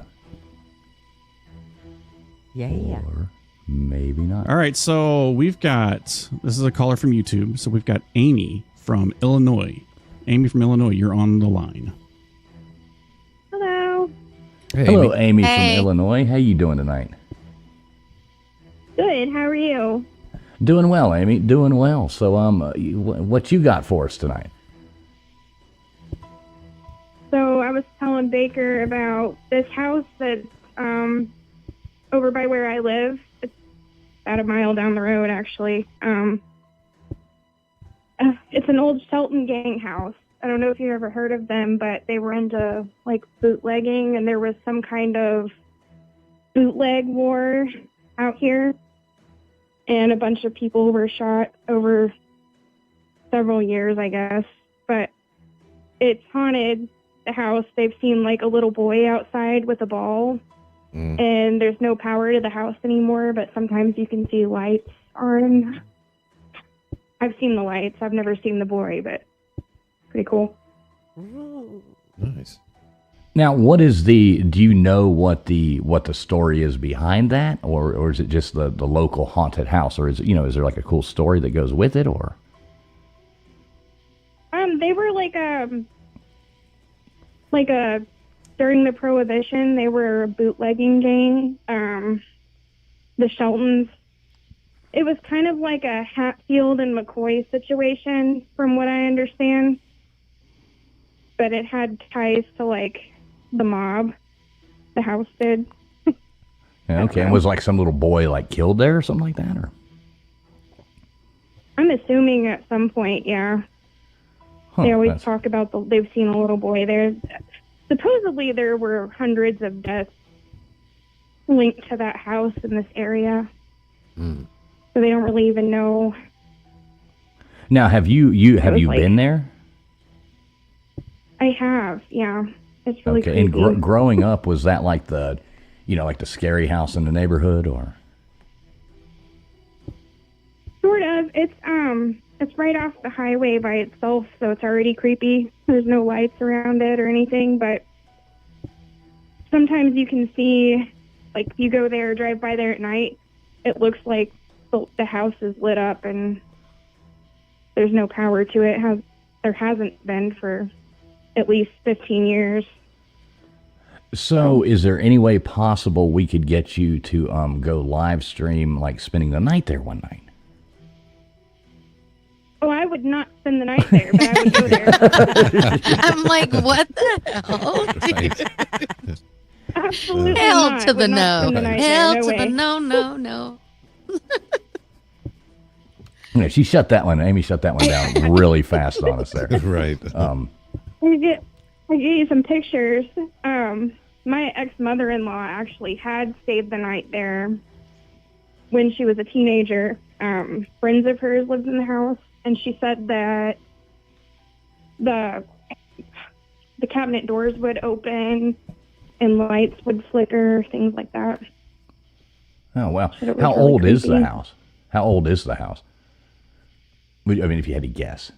Yeah. Or maybe not. All right, so this is a caller from YouTube. So we've got Amy from Illinois. Amy from Illinois, you're on the line. Hello. Hey, Hello, Amy Hey. from Illinois. How you doing tonight? Good. How are you? Doing well, Amy. Doing well. So, what you got for us tonight? So I was telling Baker about this house that's over by where I live. It's about a mile down the road, actually. It's an old Shelton gang house. I don't know if you've ever heard of them, but they were into like bootlegging, and there was some kind of bootleg war out here, and a bunch of people were shot over several years, I guess. But it's haunted, the house. They've seen like a little boy outside with a ball, and there's no power to the house anymore, but sometimes you can see lights on. I've seen the lights. I've never seen the boy, but pretty cool. Nice. Now, do you know what the story is behind that, or is it just the local haunted house, or is is there like a cool story that goes with it, or? They were during the Prohibition, they were a bootlegging gang. The Sheltons. It was kind of like a Hatfield and McCoy situation, from what I understand. But it had ties to like the mob. The house did. Yeah, okay, and was like some little boy like killed there or something like that, or? I'm assuming at some point, yeah. They always talk about they've seen a little boy there. Supposedly there were hundreds of deaths linked to that house in this area. So they don't really even know. Now, have you been there? I have, yeah. It's really Okay, creepy. and growing up, was that like the scary house in the neighborhood, or? Sort of. It's right off the highway by itself, so it's already creepy. There's no lights around it or anything, but sometimes you can see, like, you go there, drive by there at night, it looks like the house is lit up and there's no power to it. There hasn't been for at least 15 years. So, is there any way possible we could get you to go live stream, like spending the night there one night? Oh, I would not spend the night there, but I would go there. I'm like, what the hell? Absolutely Hell not. to the Would not no. spend the night Hell there. to No the way. no. Yeah, she shut that one. Amy shut that one down really fast on us there. Right. I get you some pictures. My ex-mother-in-law actually had stayed the night there when she was a teenager. Friends of hers lived in the house, and she said that the cabinet doors would open and lights would flicker, things like that. Oh, wow. It was How really old is the creepy. house? How old is the house? I mean, if you had to guess.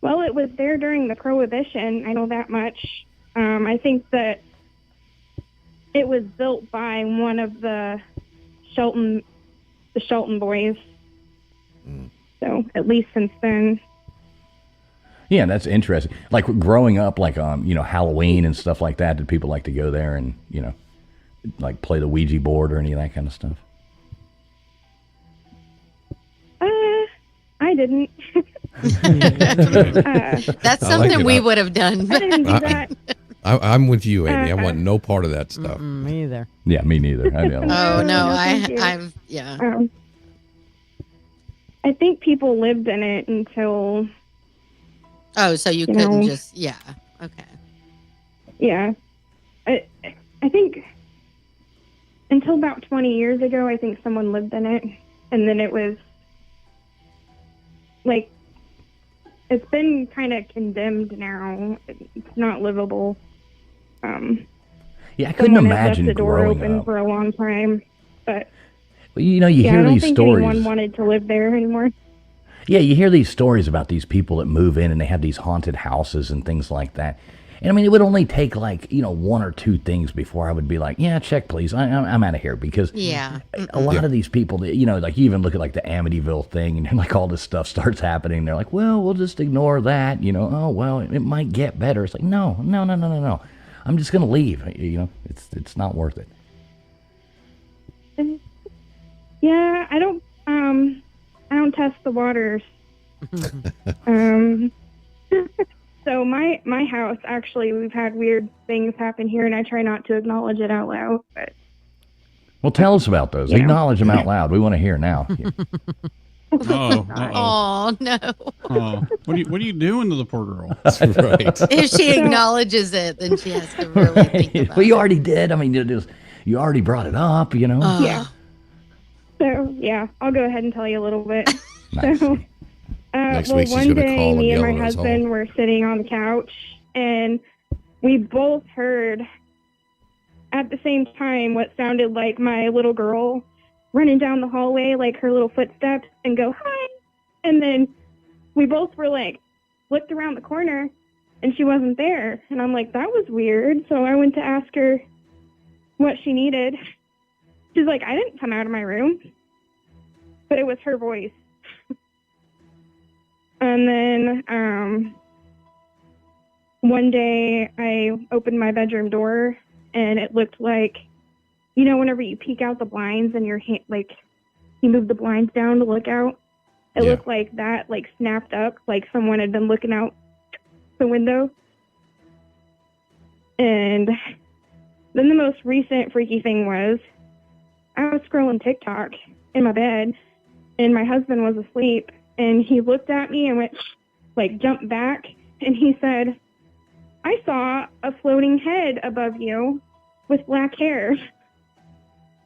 Well, it was there during the Prohibition. I know that much. I think that it was built by one of the Shelton boys. So at least since then. Yeah, that's interesting. Like growing up, like Halloween and stuff like that. Did people like to go there and like play the Ouija board or any of that kind of stuff? I didn't. That's something it. we would have done. I didn't do that. I'm with you, Amy. I want no part of that stuff. Me either. Yeah, me neither. I don't Oh no, thank you. I've yeah. I think people lived in it until Oh, so you You couldn't know. just yeah. Okay. yeah. I think until about 20 years ago, I think someone lived in it, and then it was like it's been kind of condemned now. It's not livable. Yeah, I couldn't Someone had imagine left the door growing open up. for a long time, but Well, you know, you yeah, I hear don't these think stories. anyone wanted to live there anymore. Yeah, you hear these stories about these people that move in and they have these haunted houses and things like that. And I mean, it would only take like, one or two things before I would be like, yeah, check please. I'm out of here because Yeah. a lot of these people, that, like you even look at like the Amityville thing and like all this stuff starts happening. They're like, well, we'll just ignore that. Oh, well, it might get better. It's like, no. I'm just going to leave. It's not worth it. Yeah, I don't test the waters. So my house, actually, we've had weird things happen here, and I try not to acknowledge it out loud. But Well, tell us about those. Yeah. Acknowledge them out loud. We want to hear now. Oh, Oh no. oh. What are you doing to the poor girl? Right. If she acknowledges it, then she has to really think about Well, you it. already did. I mean, you already brought it up, yeah. So yeah, I'll go ahead and tell you a little bit. Nice. So, Next well, week she's one gonna day, call and me and yell my at us all. husband were sitting on the couch, and we both heard at the same time what sounded like my little girl running down the hallway, like her little footsteps, and go, hi. And then we both were like, looked around the corner, and she wasn't there. And I'm like, that was weird. So I went to ask her what she needed. She's like, I didn't come out of my room. But it was her voice. And then one day I opened my bedroom door, and it looked like, whenever you peek out the blinds and your hand, like you move the blinds down to look out, it Yeah. looked like that, like snapped up, like someone had been looking out the window. And then the most recent freaky thing was I was scrolling TikTok in my bed, and my husband was asleep, and he looked at me and went, like, jumped back, and he said, I saw a floating head above you with black hair,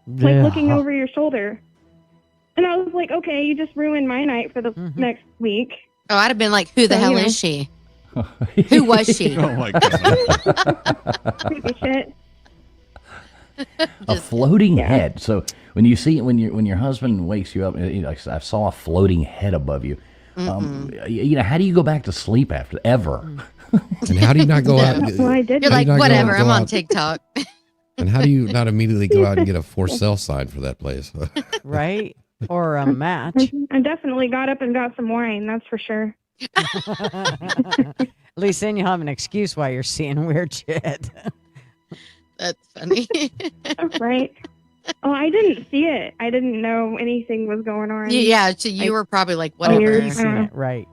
like looking over your shoulder. And I was like, okay, you just ruined my night for the next week. Oh, I'd have been like, who the So, hell you know. is she? Who was she? Oh my god. Creepy shit. A floating head. So when your husband wakes you up, like, I saw a floating head above you. How do you go back to sleep after ever? And how do you not go out? Well, I did. You're How do like, you not whatever, go I'm on out- TikTok. And how do you not immediately go out and get a for sale sign for that place? Right? Or a match. I definitely got up and got some wine, that's for sure. At least then you'll have an excuse why you're seeing weird shit. That's funny. Right. Oh, I didn't see it. I didn't know anything was going on. Yeah, so you were probably like, Oh, whatever. you've seen it, right?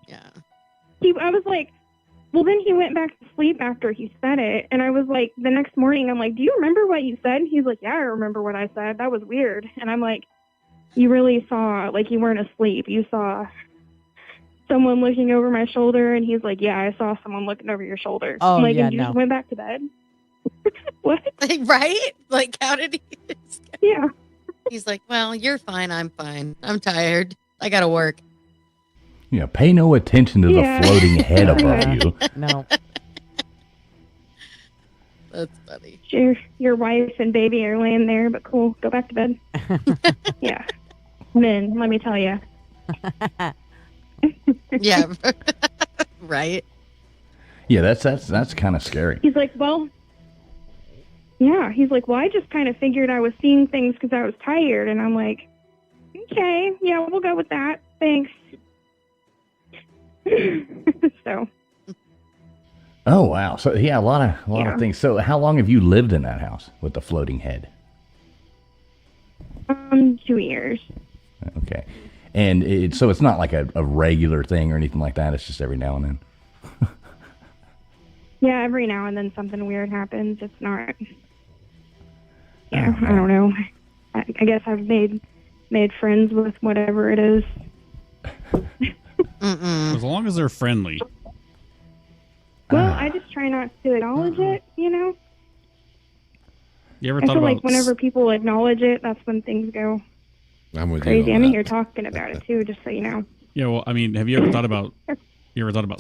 Yeah. I was like, well, then he went back to sleep after he said it. And I was like, the next morning, I'm like, do you remember what you said? He's like, yeah, I remember what I said. That was weird. And I'm like, you really saw, like, you weren't asleep. You saw someone looking over my shoulder. And he's like, yeah, I saw someone looking over your shoulder. Oh, I'm like, yeah, and you just went back to bed? What? Right? Like, how did he? Yeah. He's like, well, you're fine. I'm fine. I'm tired. I got to work. Pay no attention to Yeah. the floating head above you. No. That's funny. Your wife and baby are laying there, but cool. Go back to bed. Yeah. Men, let me tell you. Yeah. Right? Yeah, that's kind of scary. He's like, well, yeah. He's like, well, I just kind of figured I was seeing things because I was tired. And I'm like, okay, yeah, we'll go with that. Thanks. So, Oh wow. So yeah, a lot of Yeah. things. So how long have you lived in that house with the floating head? 2 years. Okay. And so it's not like a regular thing or anything like that. It's just every now and then. Yeah, every now and then something weird happens. It's not. Yeah, Oh, I don't know. I guess I've made friends with whatever it is. As long as they're friendly. Well, I just try not to acknowledge it, you know? You ever I thought feel about like whenever people acknowledge it, that's when things go I'm with crazy. you. I'm On here that. talking about it too, just so you know. Yeah, well, I mean, have you ever thought about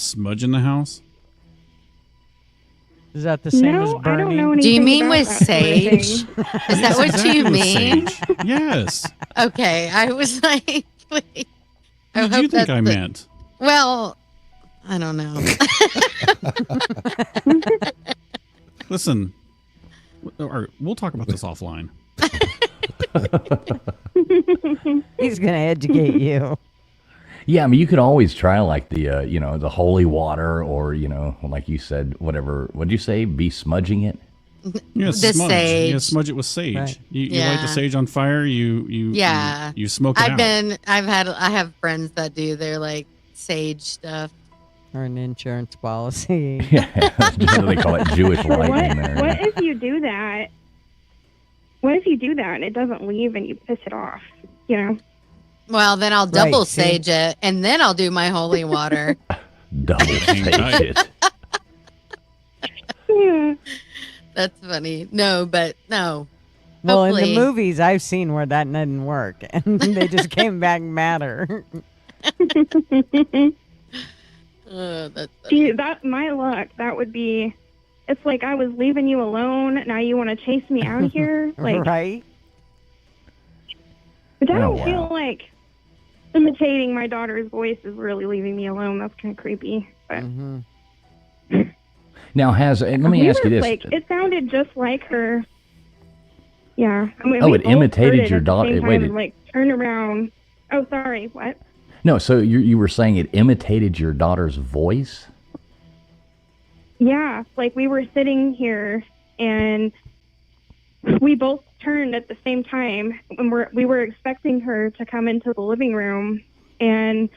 smudging the house? Is that the same as No, I don't know burning? Do you anything mean about with that sort of thing. sage? Is Yes, that what exactly you with mean? sage. Yes. Okay, I was like, wait. I What did hope you think that's I the- meant? Well, I don't know. Listen, all right, we'll talk about this offline. He's going to educate you. Yeah, I mean, you could always try like the, the holy water or, like you said, whatever. What'd you say? Be smudging it? Yeah, The smudge. sage. Yeah, smudge it with sage. Right. You light Yeah. the sage on fire. Yeah. You smoke it out. I have friends that do their like sage stuff. Or an insurance policy. Yeah, they call it Jewish lightning there. What if you do that? What if you do that and it doesn't leave and you piss it off? You know? Well, then I'll Right, double see? sage it, and then I'll do my holy water. Double stage it. Yeah. That's funny. No, but no. Well, in Hopefully- the movies, I've seen where that didn't work, and they just came back madder. That's See, that my luck. That would be. It's like I was leaving you alone. Now you want to chase me out of here, like. Right? But I Oh, don't wow. feel like imitating my daughter's voice is really leaving me alone. That's kind of creepy. But Hmm. Now, let me ask you this. Like, it sounded just like her. Yeah. I mean, Oh, we it both imitated heard it your at the daughter- same wait, time it- and, like, turn around. Oh, sorry. What? No, so you were saying it imitated your daughter's voice? Yeah, like we were sitting here and we both turned at the same time and we were expecting her to come into the living room and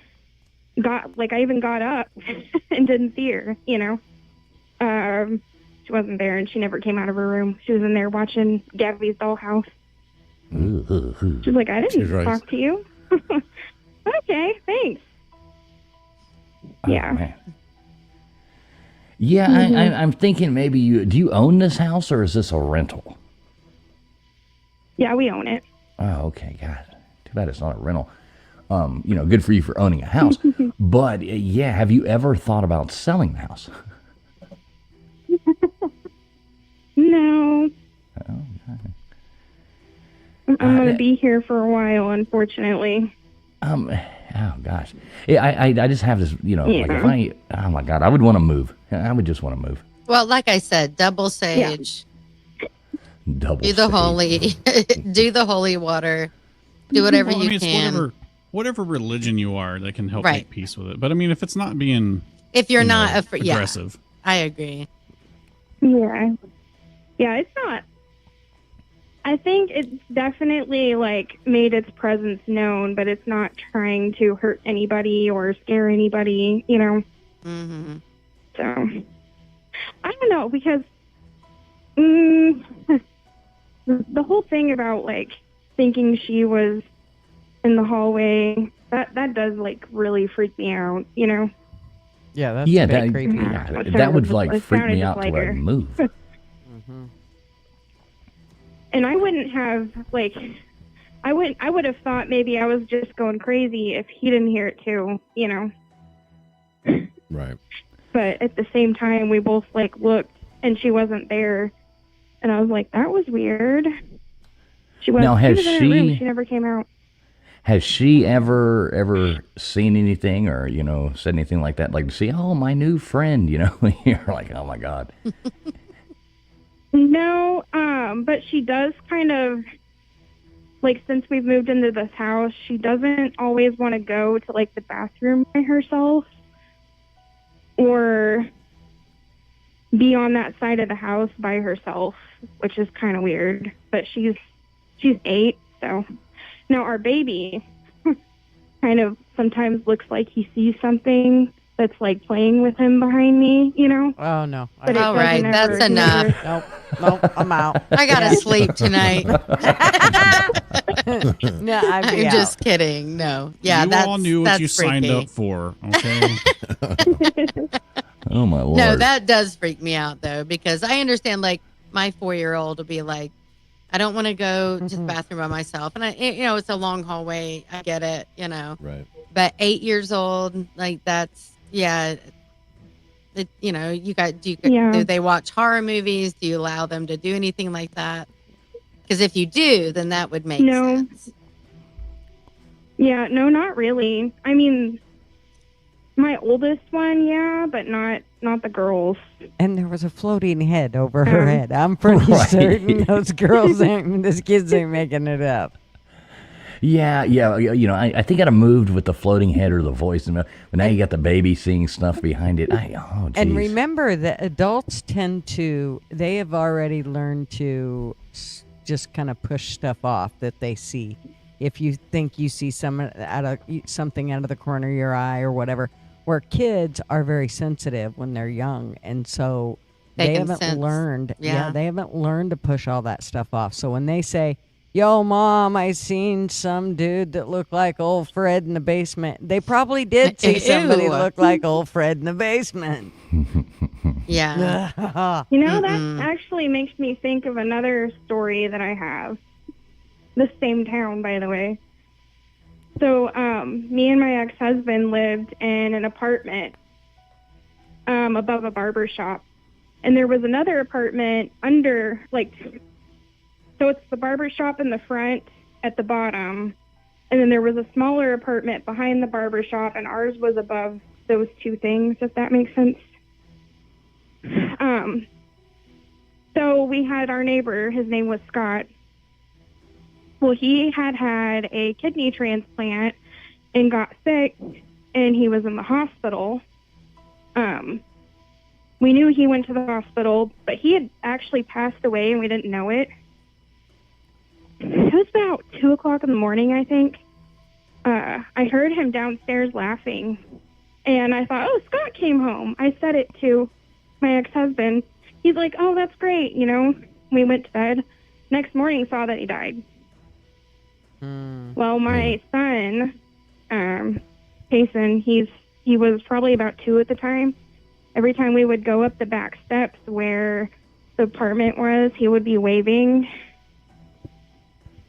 I even got up and didn't see her, you know. She wasn't there and she never came out of her room. She was in there watching Gabby's dollhouse. She was like, I didn't She's right. talk to you. Okay, thanks. Oh, Yeah. man. Yeah, I'm thinking maybe do you own this house or is this a rental? Yeah, we own it. Oh, okay. God, too bad it's not a rental. Good for you for owning a house. But yeah, have you ever thought about selling the house? No. Oh, I'm going to be here for a while, unfortunately. Oh gosh, yeah. I just have this. Like if oh my God, I would want to move. I would just want to move. well, like I said, double sage. Double. Do the stage. holy, do the holy water. Do whatever Well, I you mean, it's can. whatever religion you are that can help Right. make peace with it. But I mean, if it's not being If you're not yeah, aggressive, I agree. Yeah. Yeah, it's not. I think it's definitely, like, made its presence known, but it's not trying to hurt anybody or scare anybody, you know? Hmm. So, I don't know, because the whole thing about, like, thinking she was in the hallway, that does, like, really freak me out, you know? Yeah, that's Yeah, a bit that, creepy. yeah, It that would sounded like just- it freak sounded me just out to like where her. I'd move. Hmm. And I wouldn't have, like, I would have thought maybe I was just going crazy if he didn't hear it too, you know? Right. But at the same time, we both, like, looked and she wasn't there. And I was like, that was weird. She was, Now, has she was in her room. she- She never came out. Has she ever seen anything or said anything like that? Like to see, oh, my new friend, you're like, oh my God. No, but she does kind of, like, since we've moved into this house, she doesn't always want to go to, like, the bathroom by herself or be on that side of the house by herself, which is kind of weird. But she's 8, so. Now, our baby kind of sometimes looks like he sees something that's like playing with him behind me, you know? Oh no. But it All doesn't right, ever- that's enough. Nope, I'm out. I gotta sleep tonight. No, I'm just kidding. No, yeah, you that's all knew what that's you signed freaky. up for. Okay. Oh my lord. No, that does freak me out though, because I understand. Like my 4-year-old will be like, I don't want to go to the bathroom by myself, and it's a long hallway. I get it, Right. But 8 years old, like that's yeah. You got do they watch horror movies? Do you allow them to do anything like that? Because if you do, then that would make sense. Yeah, no, not really. I mean, my oldest one, yeah, but not the girls. And there was a floating head over her head. I'm pretty certain those kids ain't making it up. Yeah. I think I'd have moved with the floating head or the voice, but now you got the baby seeing stuff behind it. And remember that adults they have already learned to just kind of push stuff off that they see. If you think you see something out of the corner of your eye or whatever, where kids are very sensitive when they're young, and so they haven't learned. Yeah, they haven't learned to push all that stuff off. So when they say, "Yo, Mom, I seen some dude that looked like old Fred in the basement," they probably did see somebody look like old Fred in the basement. Yeah. That actually makes me think of another story that I have. The same town, by the way. So, me and my ex-husband lived in an apartment above a barber shop. And there was another apartment under, so it's the barber shop in the front at the bottom. And then there was a smaller apartment behind the barber shop, and ours was above those two things, if that makes sense. So we had our neighbor, his name was Scott. Well, he had a kidney transplant and got sick, and he was in the hospital. We knew he went to the hospital, but he had actually passed away, and we didn't know it. It was about 2 o'clock in the morning, I think. I heard him downstairs laughing, and I thought, oh, Scott came home. I said it to my ex-husband. He's like, oh, that's great, We went to bed. Next morning, saw that he died. Well, my son, Jason, he was probably about 2 at the time. Every time we would go up the back steps where the apartment was, he would be waving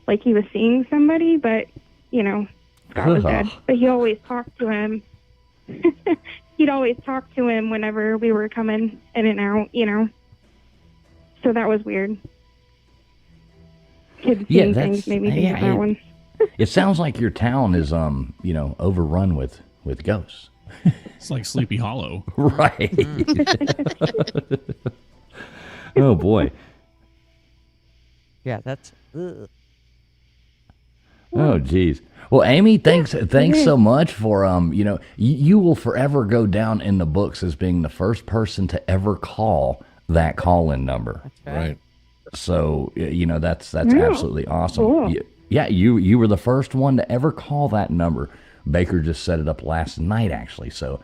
like he was seeing somebody, but, God was dead. But he always talked to him. He'd always talk to him whenever we were coming in and out, So that was weird. Kids seeing things made me think of that one. It sounds like your town is, overrun with ghosts. It's like Sleepy Hollow. Right. Oh, boy. Yeah, that's... Ugh. Oh, geez. Well, Amy, thanks so much for, you will forever go down in the books as being the first person to ever call that call-in number. That's right. So, that's absolutely awesome. Cool. Yeah, you were the first one to ever call that number. Baker just set it up last night, actually. So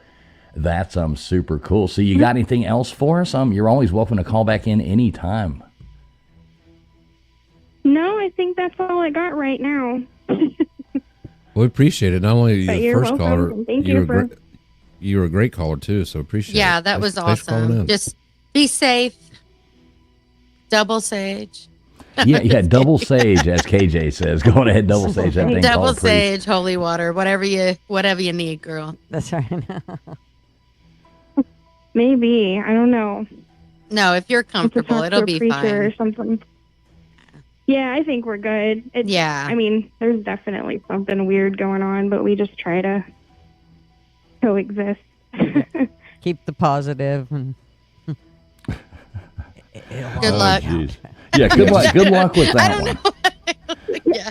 that's super cool. So you got anything else for us? You're always welcome to call back in anytime. No, I think that's all I got right now. We appreciate it. Not only But the you're first welcome, caller, and thank you you were for- great. You were a great caller too, so appreciate it. Yeah, that was Thanks for calling awesome. in. Just be safe. Double sage. Yeah, double sage, as KJ says. Go on ahead, double sage that thing. Double called priest. sage, holy water, whatever you need, girl. That's right. Maybe. I don't know. No, if you're Have to comfortable, talk to it'll a be preacher or fine. something. Yeah, I think we're good. Yeah. I mean, there's definitely something weird going on, but we just try to coexist. Keep the positive and Good luck. Geez. Yeah, good luck. Good luck with that I don't one. know. Yeah.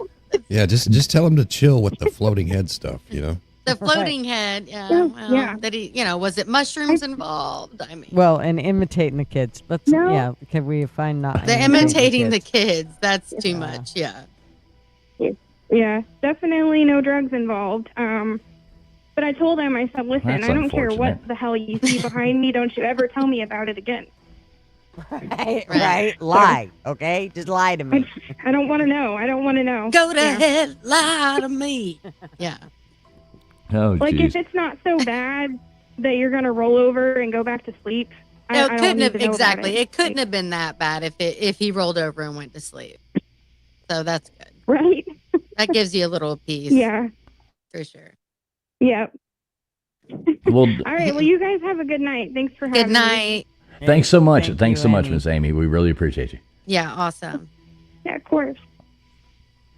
Yeah, just tell him to chill with the floating head stuff. The floating head. Yeah. Yeah, Well, yeah. that was it mushrooms involved? I mean, well, and imitating the kids. Let's can we find not the imitating the kids? kids, that's too much. Yeah. Yeah, definitely no drugs involved. But I told him, I said, listen, That's I don't care unfortunate. what the hell you see behind me. Don't you ever tell me about it again. Right. Lie. Okay? Just lie to me. I don't want to know. I don't want to know. Go to Yeah. hell, lie to me. Yeah. Oh, Like, geez. if it's not so bad that you're going to roll over and go back to sleep, No, I it don't couldn't need have to know about exactly. it. It couldn't have been that bad if he rolled over and went to sleep. So that's good. Right? That gives you a little peace. Yeah. For sure. Yeah. Well, All right. Well, you guys have a good night. Thanks for having Good me. night. thanks so much. Thank Thanks you, so much, Amy. Miss Amy. We really appreciate you. Yeah, awesome. Yeah, of course.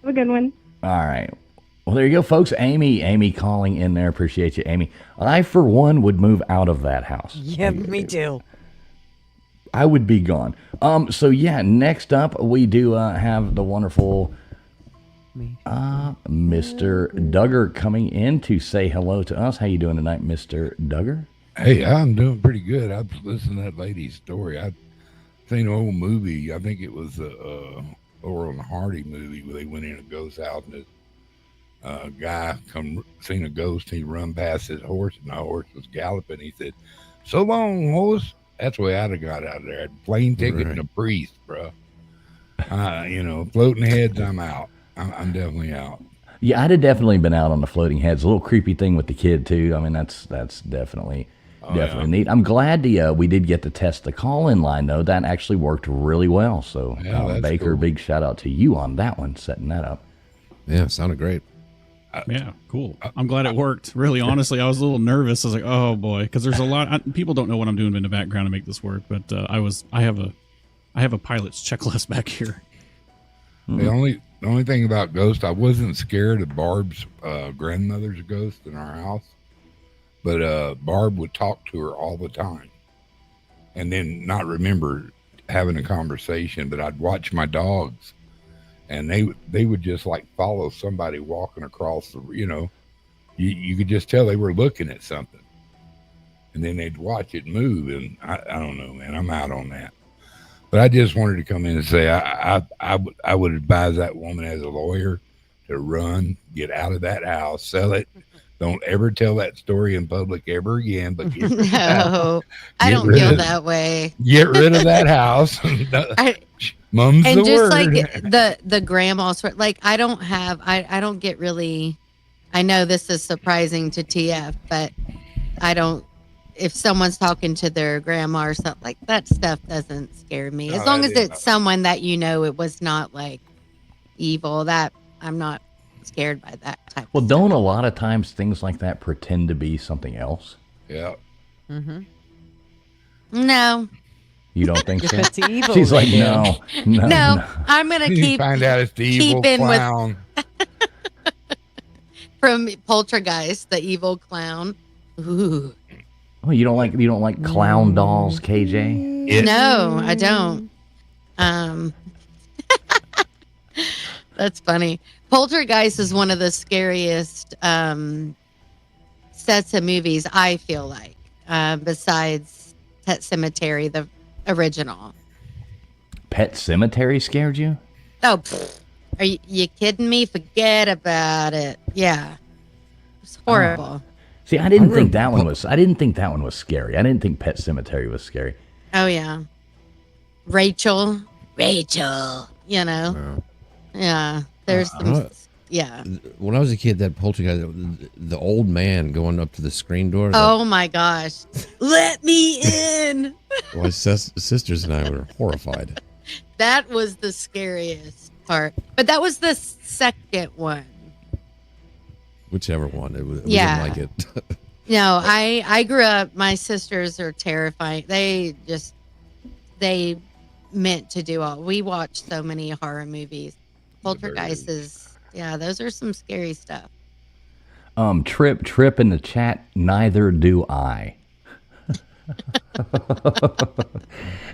Have a good one. All right. Well, there you go, folks. Amy calling in there. Appreciate you, Amy. I, for one, would move out of that house. Yeah, me too. I would be gone. So yeah, next up we do have the wonderful Mr. Duggar coming in to say hello to us. How you doing tonight, Mr. Duggar? Hey, I'm doing pretty good. I've listened to that lady's story. I've seen an old movie. I think it was a Laurel and Hardy movie where they went in a ghost house and a guy seen a ghost. He run past his horse and the horse was galloping. He said, "So long, horse." That's the way I'd have got out of there. Plane ticket and a priest, bro. Floating heads, I'm out. I'm definitely out. Yeah, I'd have definitely been out on the floating heads. A little creepy thing with the kid too. I mean, that's definitely neat. I'm glad we did get to test the call-in line though. That actually worked really well. So Yeah, that's Baker, cool. big shout out to you on that one, setting that up. Yeah, sounded great. Yeah, cool. I'm glad it worked. Really, honestly, I was a little nervous. I was like, "Oh boy," because there's a lot. People don't know what I'm doing in the background to make this work, but I have a pilot's checklist back here. The only thing about ghosts, I wasn't scared of Barb's grandmother's ghost in our house, but Barb would talk to her all the time, and then not remember having a conversation. But I'd watch my dogs, and they would just like follow somebody walking across the, you could just tell they were looking at something, and then they'd watch it move, and I don't know, man, I'm out on that. But I just wanted to come in and say I would advise that woman as a lawyer to run, get out of that house, sell it. Don't ever tell that story in public ever again. But get rid of that. No, I Get don't rid feel of- that way. Get rid of that house. Mum's And the just word. like the grandma sort, like I don't get really. I know this is surprising to TF, but I don't. If someone's talking to their grandma or something like that, stuff doesn't scare me. As No, long that as is it's someone that it was not like evil. That I'm not scared by that type. Well, of don't a lot of times things like that pretend to be something else? Yeah. Mm-hmm. No, You don't think If so? it's evil, She's like, they do. no. I'm gonna You keep find out it's the evil keep in with- clown. from Poltergeist, the evil clown. Ooh. Oh, you don't like clown dolls, KJ? It- No, I don't. That's funny. Poltergeist is one of the scariest sets of movies, I feel like, besides Pet Cemetery, the original. Pet Cemetery scared you? Oh, pfft. Are you kidding me? Forget about it. Yeah. It's horrible. See, I didn't think that one was scary. I didn't think Pet Cemetery was scary. Oh, yeah. Rachel, Yeah. There's some, yeah. When I was a kid, that poltergeist, the old man going up to the screen door. Oh my gosh. Let me in. My sisters and I were horrified. That was the scariest part. But that was the second one. Whichever one. We Yeah. didn't like it. No, I grew up, my sisters are terrifying. They meant to do all. We watched so many horror movies. Poltergeist is, yeah, those are some scary stuff. Trip in the chat, neither do I.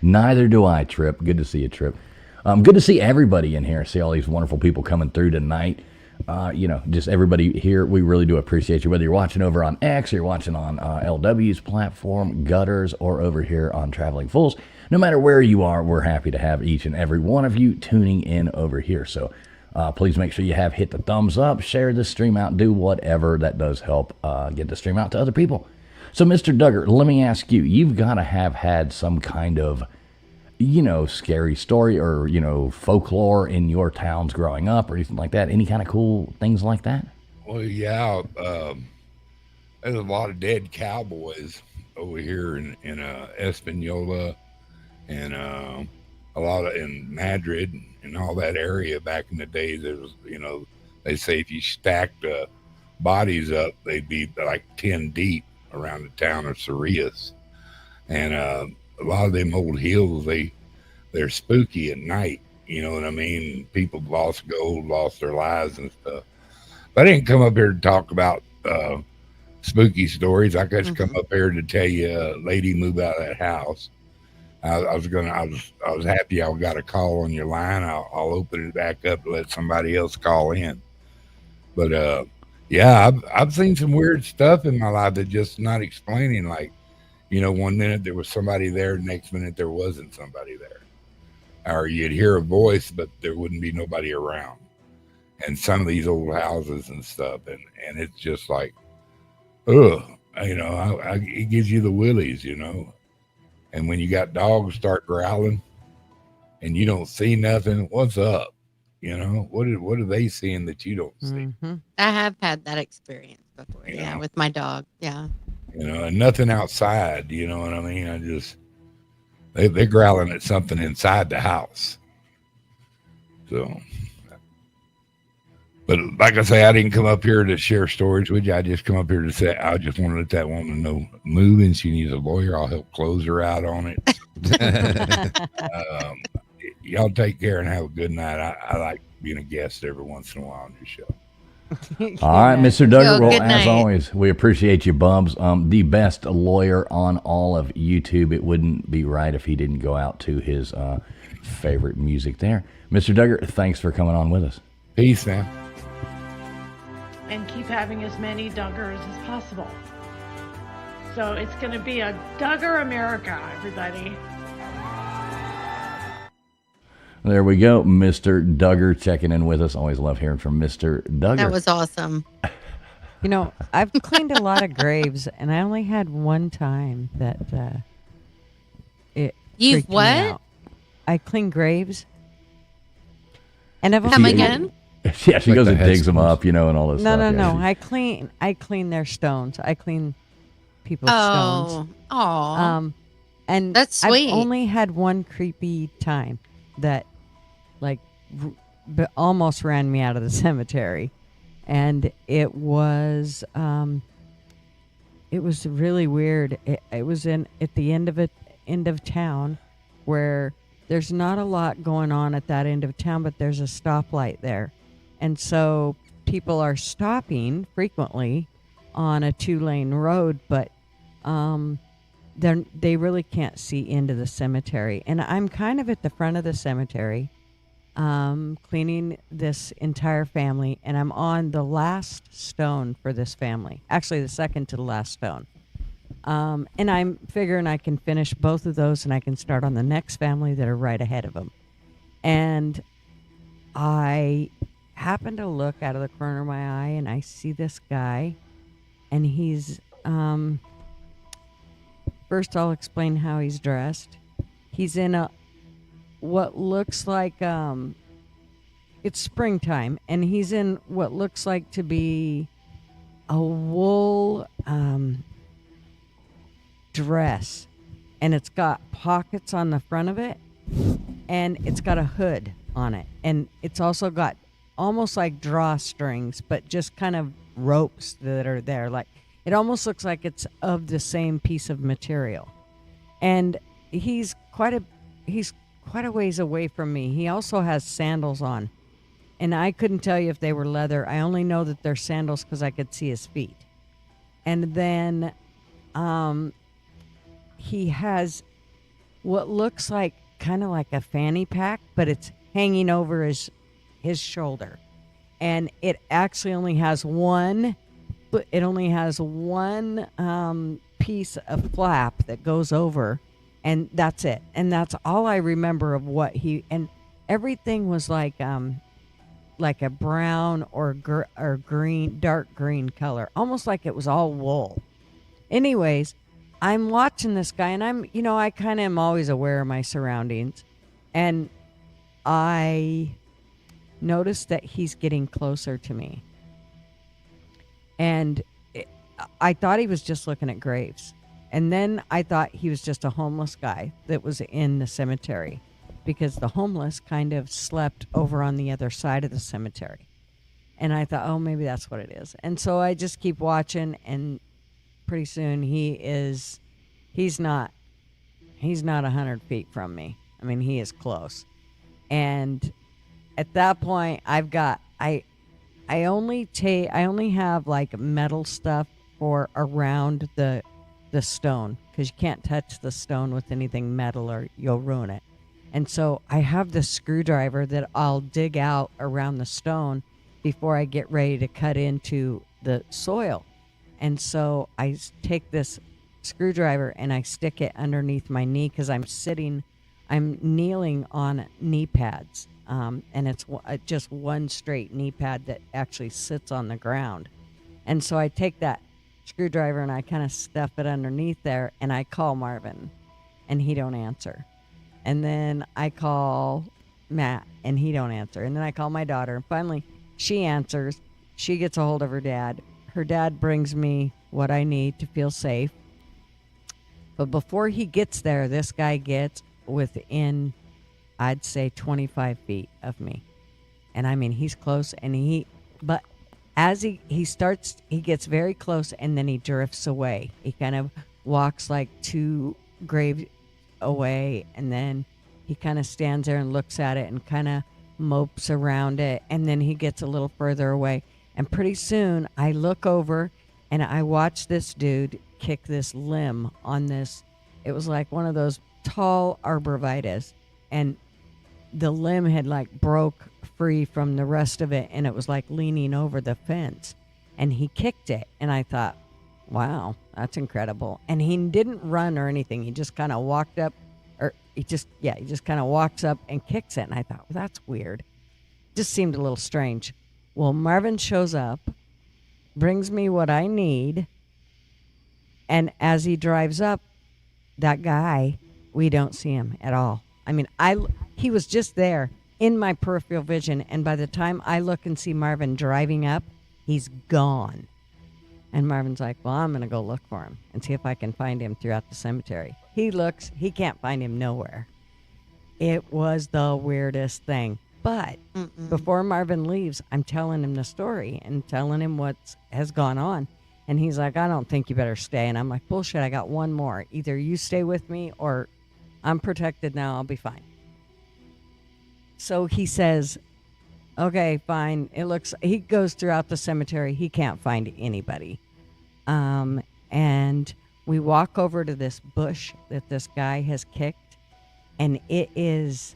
Neither do I, Trip. Good to see you, Trip. Good to see everybody in here. See all these wonderful people coming through tonight. Just everybody here. We really do appreciate you, whether you're watching over on X or you're watching on LW's platform, Gutters, or over here on Traveling Fools. No matter where you are, we're happy to have each and every one of you tuning in over here. So Please make sure you have hit the thumbs up, share this stream out, do whatever that does help get the stream out to other people. So, Mr. Duggar, let me ask you, you've got to have had some kind of, scary story or, folklore in your towns growing up or anything like that. Any kind of cool things like that? Well, yeah. There's a lot of dead cowboys over here in Espanola and a lot of in Madrid and all that area back in the day. There was, they say if you stacked bodies up, they'd be like 10 deep around the town of Cerrillas. And a lot of them old hills, they're spooky at night. You know what I mean? People lost gold, lost their lives and stuff. But I didn't come up here to talk about spooky stories. I just come up here to tell you a lady moved out of that house. I was happy I got a call on your line. I'll open it back up and let somebody else call in. But yeah, I've seen some weird stuff in my life that just not explaining. Like, 1 minute there was somebody there, next minute there wasn't somebody there. Or you'd hear a voice, but there wouldn't be nobody around. And some of these old houses and stuff, and it's just like, ugh, it gives you the willies, And when you got dogs start growling, and you don't see nothing, what's up? What are they seeing that you don't see? I have had that experience before, with my dog, yeah. And nothing outside, you know what I mean? They're growling at something inside the house. So, but like I say, I didn't come up here to share stories with you. I just come up here to say, I just want to let that woman know moving. She needs a lawyer. I'll help close her out on it. Y'all take care and have a good night. I like being a guest every once in a while on your show. All right, Mr. Duggar. Well, good as night. always, we appreciate you, Bubs. The best lawyer on all of YouTube. It wouldn't be right if he didn't go out to his favorite music there. Mr. Duggar, thanks for coming on with us. Peace, man. And keep having as many Duggars as possible. So it's going to be a Duggar America, everybody. There we go. Mr. Duggar checking in with us. Always love hearing from Mr. Duggar. That was awesome. I've cleaned a lot of graves, and I only had one time that it You've freaked me what? out. I clean graves. And I've Come only again? Yeah, she Like goes the and digs them headstones. up, and all this stuff. No. Yeah, I clean their stones. I clean people's stones. Oh, And That's sweet. I've only had one creepy time that almost ran me out of the cemetery. And it was really weird. It was at the end of town where there's not a lot going on at that end of town, but there's a stoplight there. And so people are stopping frequently on a 2-lane road, but they really can't see into the cemetery. And I'm kind of at the front of the cemetery, cleaning this entire family, and I'm on the last stone for this family. Actually, the second to the last stone. And I'm figuring I can finish both of those, and I can start on the next family that are right ahead of them. And I happen to look out of the corner of my eye, and I see this guy, and he's first I'll explain how he's dressed. He's in what looks like it's springtime, and he's in what looks like to be a wool dress, and it's got pockets on the front of it, and it's got a hood on it, and it's also got almost like drawstrings, but just kind of ropes that are there. Like, it almost looks like it's of the same piece of material. And he's quite a ways away from me. He also has sandals on, and I couldn't tell you if they were leather. I only know that they're sandals because I could see his feet. And then he has what looks like kind of like a fanny pack, but it's hanging over his shoulder, and it actually only has one piece of flap that goes over, and that's it. And that's all I remember of what and everything was like like a brown or green, dark green color, almost like it was all wool. Anyways, I'm watching this guy, and I kind of am always aware of my surroundings, and I noticed that he's getting closer to me. And I thought he was just looking at graves. And then I thought he was just a homeless guy that was in the cemetery, because the homeless kind of slept over on the other side of the cemetery. And I thought, oh, maybe that's what it is. And so I just keep watching, and pretty soon he's not 100 feet from me. I mean, he is close. And at that point, I only have like metal stuff for around the stone, because you can't touch the stone with anything metal or you'll ruin it. And so I have the screwdriver that I'll dig out around the stone before I get ready to cut into the soil. And so I take this screwdriver and I stick it underneath my knee, because I'm kneeling on knee pads. And it's just one straight knee pad that actually sits on the ground. And so I take that screwdriver and I kind of stuff it underneath there, and I call Marvin, and he don't answer. And then I call Matt, and he don't answer. And then I call my daughter, and finally she answers. She gets a hold of her dad. Her dad brings me what I need to feel safe. But before he gets there, this guy gets within, I'd say, 25 feet of me. And I mean, he's close, but as he gets very close, and then he drifts away. He kind of walks like 2 graves away, and then he kind of stands there and looks at it and kind of mopes around it, and then he gets a little further away. And pretty soon I look over and I watch this dude kick this limb on this. It was like one of those tall arborvitaes, and the limb had like broke free from the rest of it, and it was like leaning over the fence, and he kicked it. And I thought, wow, that's incredible. And he didn't run or anything. He just kind of walked up, or he just kind of walks up and kicks it. And I thought, well, that's weird. Just seemed a little strange. Well, Marvin shows up, brings me what I need, and as he drives up, that guy, we don't see him at all. I mean, he was just there in my peripheral vision, and by the time I look and see Marvin driving up, he's gone. And Marvin's like, well, I'm going to go look for him and see if I can find him throughout the cemetery. He looks, he can't find him nowhere. It was the weirdest thing. But before Marvin leaves, I'm telling him the story and telling him what has gone on. And he's like, I don't think you better stay. And I'm like, bullshit, I got one more. Either you stay with me or I'm protected now. I'll be fine. So he says, okay, fine. He goes throughout the cemetery. He can't find anybody. And we walk over to this bush that this guy has kicked, and it is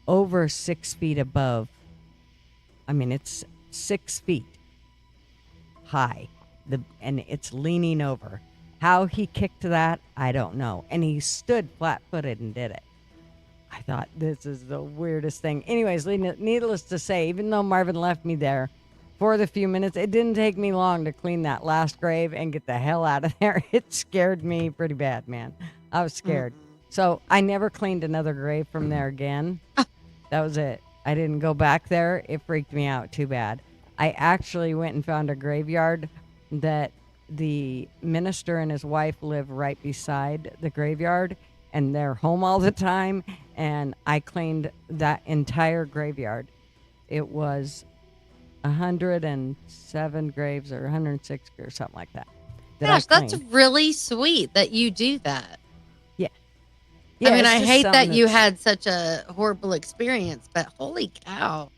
over 6 feet above. I mean, it's 6 feet high, and it's leaning over. How he kicked that, I don't know. And he stood flat-footed and did it. I thought, this is the weirdest thing. Anyways, needless to say, even though Marvin left me there for the few minutes, it didn't take me long to clean that last grave and get the hell out of there. It scared me pretty bad, man. I was scared. So I never cleaned another grave from there again. That was it. I didn't go back there. It freaked me out too bad. I actually went and found a graveyard that the minister and his wife live right beside the graveyard, and they're home all the time, and I cleaned that entire graveyard. It was 107 graves or 106 or something like that. Gosh, that's really sweet that you do that. Yeah. I mean, I hate that you had such a horrible experience, but holy cow.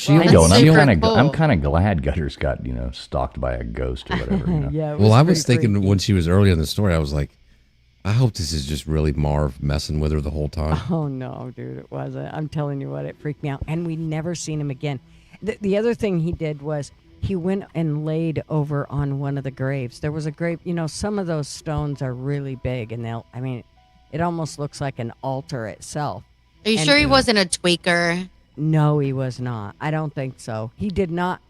I'm kind of glad Gutters got, stalked by a ghost or whatever. Yeah. Well, I was thinking when she was early in the story, I was like, I hope this is just really Marv messing with her the whole time. Oh, no, dude, it wasn't. I'm telling you what, it freaked me out. And we never seen him again. The other thing he did was he went and laid over on one of the graves. There was a grave, some of those stones are really big, and it almost looks like an altar itself. Are you sure he wasn't a tweaker? No, he was not. I don't think so. He did not.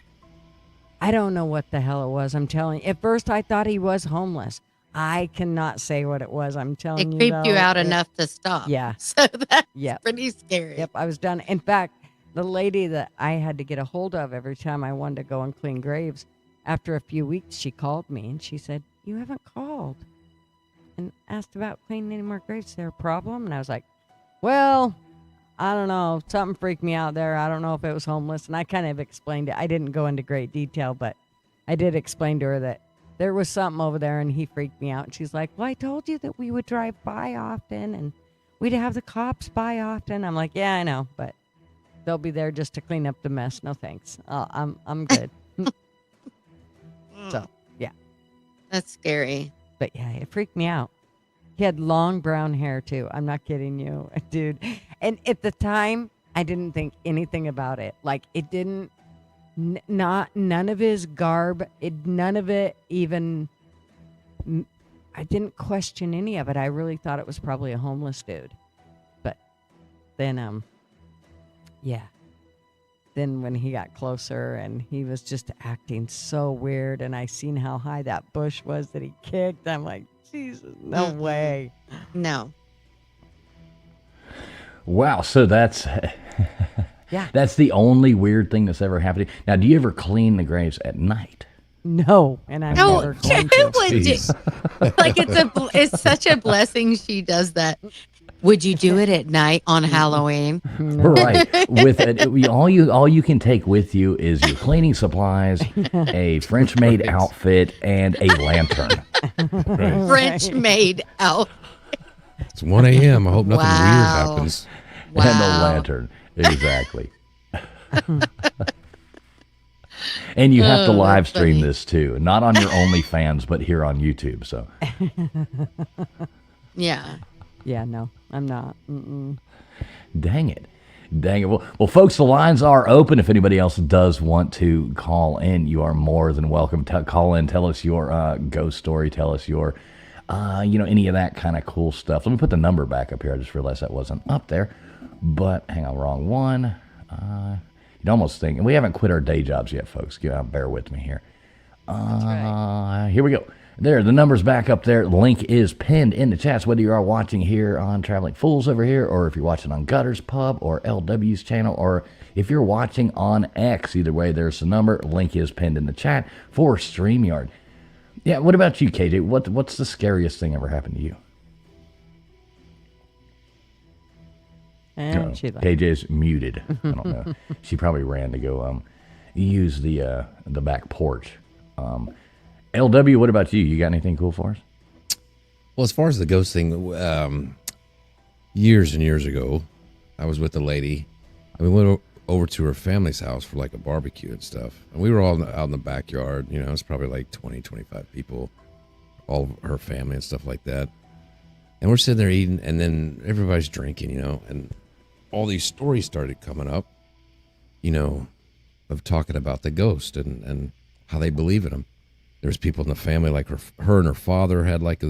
I don't know what the hell it was. I'm telling you. At first, I thought he was homeless. I cannot say what it was. I'm telling It you. creeped you though, out enough to stop. Yeah. So that's Yep. pretty scary. Yep, I was done. In fact, the lady that I had to get a hold of every time I wanted to go and clean graves, after a few weeks, she called me and she said, "You haven't called," and asked about cleaning any more graves. Is there a problem? And I was like, well, I don't know. Something freaked me out there. I don't know if it was homeless. And I kind of explained it. I didn't go into great detail, but I did explain to her that there was something over there and he freaked me out. And she's like, well, I told you that we would drive by often and we'd have the cops by often. I'm like, yeah, I know, but they'll be there just to clean up the mess. No thanks. I'm good. So, yeah. That's scary. But yeah, it freaked me out. He had long brown hair too. I'm not kidding you, dude. And at the time, I didn't think anything about it. Like it didn't, none of his garb, none of it even, I didn't question any of it. I really thought it was probably a homeless dude. But then, yeah. Then when he got closer and he was just acting so weird and I seen how high that bush was that he kicked, I'm like, Jesus, no way. No. Wow, so that's Yeah. that's the only weird thing that's ever happened. Now, do you ever clean the graves at night? No, and I'm No, never going to. would you? Like it's such a blessing she does that. Would you do it at night on Halloween? Right. With it, all you can take with you is your cleaning supplies, a French maid outfit, and a lantern. Right. French maid out. It's 1 a.m. I hope nothing weird Wow. happens. And a Wow. lantern. Exactly. And you have to live stream funny. this too. Not on your OnlyFans, but here on YouTube. So Yeah. Yeah, no, I'm not. Mm-mm. dang it. Well, folks, the lines are open. If anybody else does want to call in, you are more than welcome to call in. Tell us your ghost story. Tell us your, any of that kind of cool stuff. Let me put the number back up here. I just realized that wasn't up there. But hang on, wrong one. You'd almost think, and we haven't quit our day jobs yet, folks. Bear with me here. That's right. Here we go. There, the number's back up there. Link is pinned in the chats, whether you are watching here on Traveling Fools over here, or if you're watching on gutterspub or LW's channel, or if you're watching on X. Either way, there's the number. Link is pinned in the chat for StreamYard. Yeah, what about you, KJ? What's the scariest thing ever happened to you? And she left. KJ's muted. I don't know. She probably ran to go use the back porch. LW, what about you? You got anything cool for us? Well, as far as the ghost thing, years and years ago, I was with a lady, and we went over to her family's house for like a barbecue and stuff. And we were all out in the backyard. You know, it's probably like 20, 25 people, all of her family and stuff like that. And we're sitting there eating, and then everybody's drinking, you know, and all these stories started coming up, you know, of talking about the ghost and how they believe in them. There was people in the family, like her and her father had like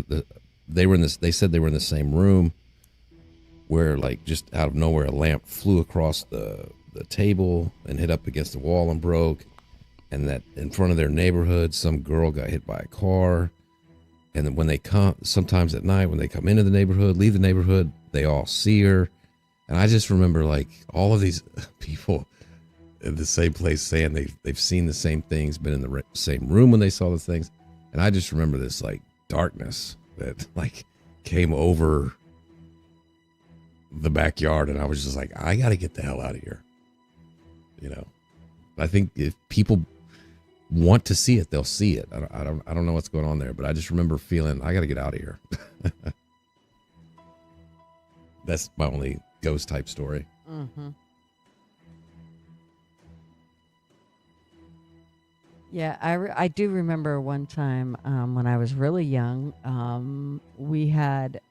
they said they were in the same room where like just out of nowhere, a lamp flew across the table and hit up against the wall and broke. And that in front of their neighborhood, some girl got hit by a car. And then when they come, sometimes at night, when they come into the neighborhood, leave the neighborhood, they all see her. And I just remember like all of these people in the same place saying they've seen the same things, been in the same room when they saw the things. And I just remember this like darkness that like came over the backyard. And I was just like, I got to get the hell out of here. You know, I think if people want to see it, they'll see it. I don't know what's going on there, but I just remember feeling I got to get out of here. That's my only ghost type story. Mm-hmm. Yeah, I do remember one time when I was really young, we had,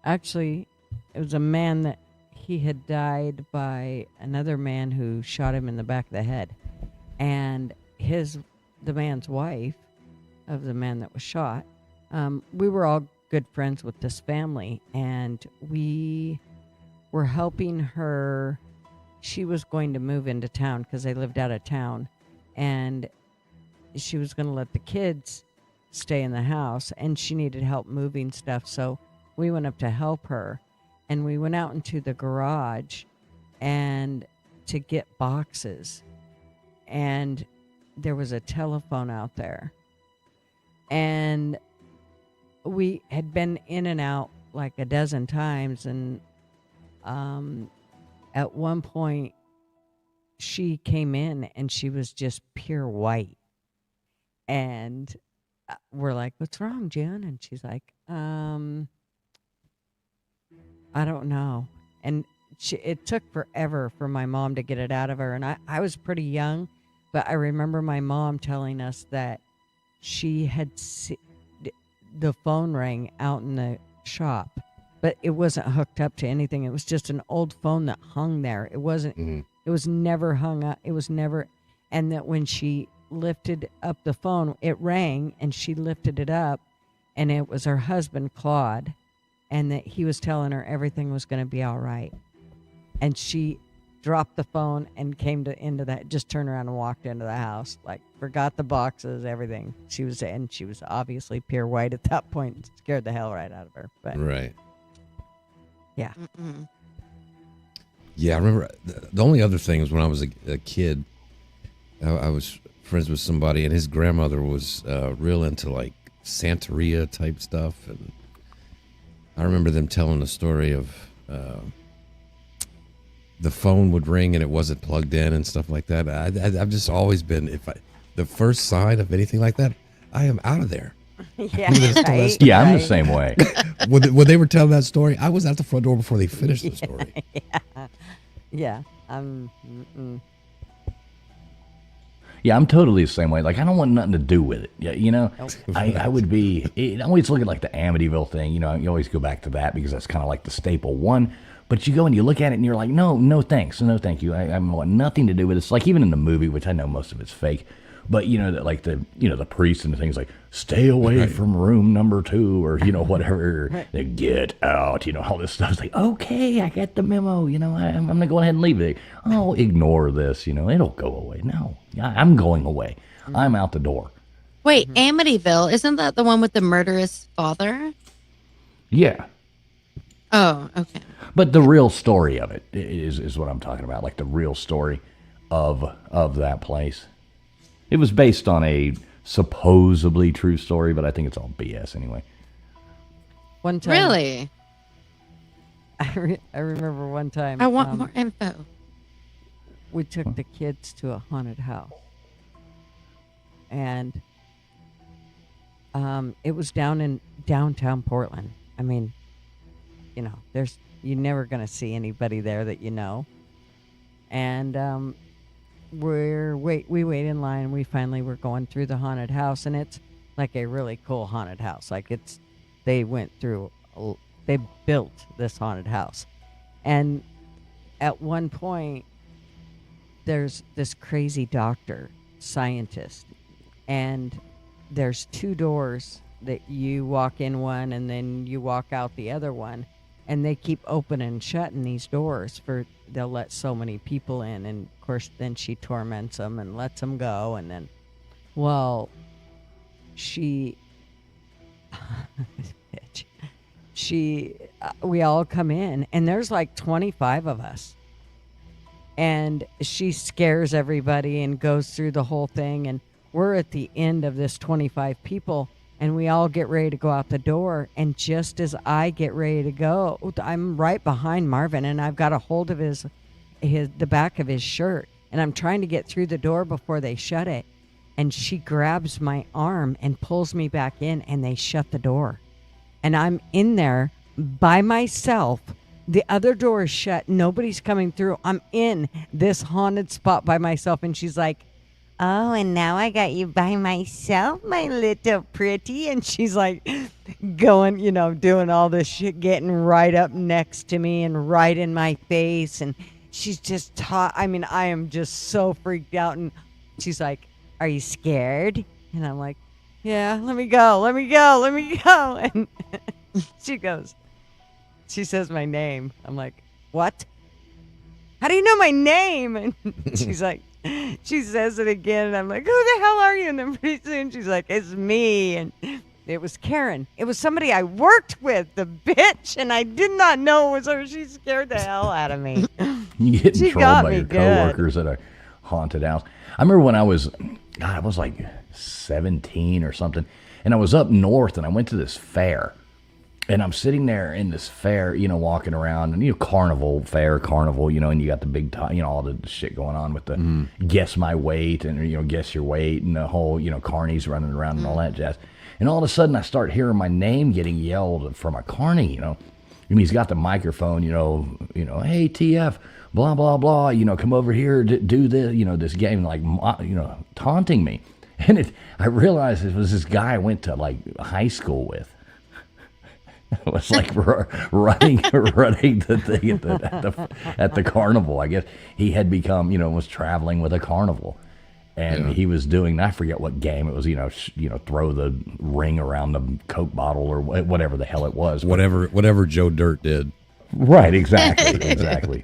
actually, it was a man that he had died by another man who shot him in the back of the head. And the man's wife of the man that was shot, we were all good friends with this family, and we were helping her she was going to move into town because they lived out of town, and she was going to let the kids stay in the house, and she needed help moving stuff. So we went up to help her, and we went out into the garage and to get boxes, and there was a telephone out there, and we had been in and out like a dozen times, and at one point she came in and she was just pure white, and we're like, "What's wrong, June?" And she's like, I don't know. And it took forever for my mom to get it out of her, and I was pretty young, but I remember my mom telling us that she had the phone rang out in the shop, but it wasn't hooked up to anything. It was just an old phone that hung there. It wasn't, it was never hung up. It was never, and that when she lifted up the phone, it rang, and she lifted it up, and it was her husband, Claude, and that he was telling her everything was going to be all right. And she dropped the phone and came into that, just turned around and walked into the house, like forgot the boxes, everything. She was obviously pure white at that point. Scared the hell right out of her. But Right. yeah. Mm-mm. Yeah, I remember the only other thing was when I was a kid, I was friends with somebody, and his grandmother was real into like Santeria type stuff, and I remember them telling the story of the phone would ring and it wasn't plugged in and stuff like that. I've just always been, the first sign of anything like that, I am out of there. Yeah, right? Yeah, I'm the same way. When they were telling that story, I was at the front door before they finished the story. Yeah. Yeah, I'm totally the same way. Like, I don't want nothing to do with it. Yeah, you know, I would be. I always look at like the Amityville thing. You know, you always go back to that because that's kind of like the staple one. But you go and you look at it and you're like, no thanks, no thank you. I want nothing to do with it. It's like even in the movie, which I know most of it's fake, but you know that like the priest and the things like stay away from room number 2 or whatever. They get out. All this stuff. It's like, okay, I get the memo. I'm gonna go ahead and leave it. Oh, ignore this. It'll go away. No, I'm going away. I'm out the door. Wait, Amityville, isn't that the one with the murderous father? Yeah. Oh, okay. But the real story of it is what I'm talking about, like the real story of that place. It was based on a supposedly true story, but I think it's all BS anyway. One time, really? I remember one time. I want more info. We took the kids to a haunted house, and it was down in downtown Portland. I mean, you're never going to see anybody there that you know. And we wait in line, and we finally were going through the haunted house, and it's like a really cool haunted house. Like they built this haunted house. And at one point, there's this crazy doctor, scientist, and there's 2 doors that you walk in one and then you walk out the other one. And they keep opening and shutting these doors they'll let so many people in. And of course, then she torments them and lets them go. And then, well, we all come in and there's like 25 of us. And she scares everybody and goes through the whole thing. And we're at the end of this 25 people. And we all get ready to go out the door. And just as I get ready to go, I'm right behind Marvin, and I've got a hold of the back of his shirt. And I'm trying to get through the door before they shut it. And she grabs my arm and pulls me back in, and they shut the door. And I'm in there by myself. The other door is shut. Nobody's coming through. I'm in this haunted spot by myself. And she's like, "Oh, and now I got you by myself, my little pretty." And she's like going, doing all this shit, getting right up next to me and right in my face. And she's just I am just so freaked out. And she's like, "Are you scared?" And I'm like, "Yeah, let me go. And she says my name. I'm like, "What?" how do you know my name? And she's like, she says it again, and I'm like, who the hell are you? And then pretty soon she's like, it's me. And it was Karen. It was somebody I worked with, the bitch, and I did not know it was her. She scared the hell out of me. You get She trolled got by me your good. coworkers at a haunted house. I remember when I was like 17 or something, and I was up north, and I went to this fair. And I'm sitting there in this fair, walking around, and carnival, and you got the big, all the shit going on with the guess my weight and guess your weight and the whole, carnies running around and all that jazz. And all of a sudden, I start hearing my name getting yelled from a carny, and he's got the microphone, hey TF, blah blah blah, come over here, do this, this game, like taunting me. And I realized it was this guy I went to like high school with. It was like running the thing at the carnival. I guess he had become, was traveling with a carnival, and he was doing, I forget what game it was. Throw the ring around the Coke bottle or whatever the hell it was. Whatever Joe Dirt did. Right. Exactly.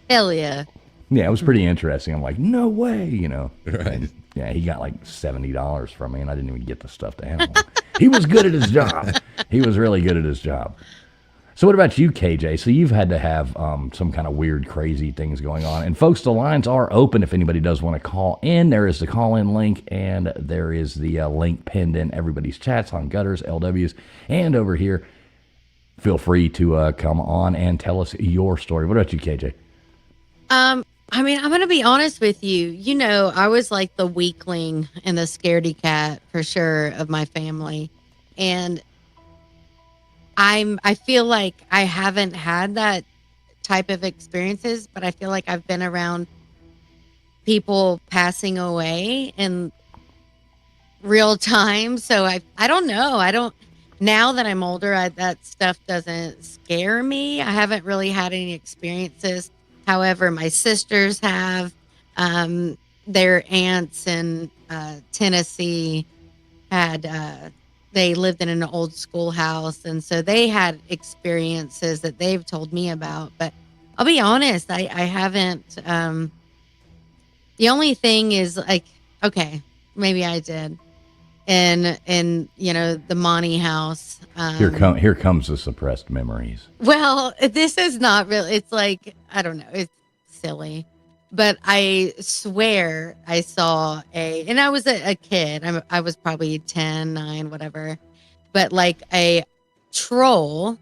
Hell yeah. Yeah, it was pretty interesting. I'm like, no way, Right. And, yeah, he got like $70 from me, and I didn't even get the stuff to him. He was good at his job. He was really good at his job. So what about you, KJ? So you've had to have some kind of weird, crazy things going on. And folks, the lines are open if anybody does want to call in. There is the call-in link, and there is the link pinned in everybody's chats on Gutters, LWs, and over here. Feel free to come on and tell us your story. What about you, KJ? I'm going to be honest with you. I was like the weakling and the scaredy cat for sure of my family. And I feel like I haven't had that type of experiences, but I feel like I've been around people passing away in real time. So I don't know. Now that I'm older, that stuff doesn't scare me. I haven't really had any experiences. However, my sisters have, their aunts in Tennessee they lived in an old schoolhouse, and so they had experiences that they've told me about. But I'll be honest, I haven't. The only thing is like, okay, maybe I did, in the Monty house. Here comes the suppressed memories. Well, this is not really, it's like, I don't know, it's silly, but I swear I saw and I was a kid, I was probably 10, 9, whatever, but like a troll,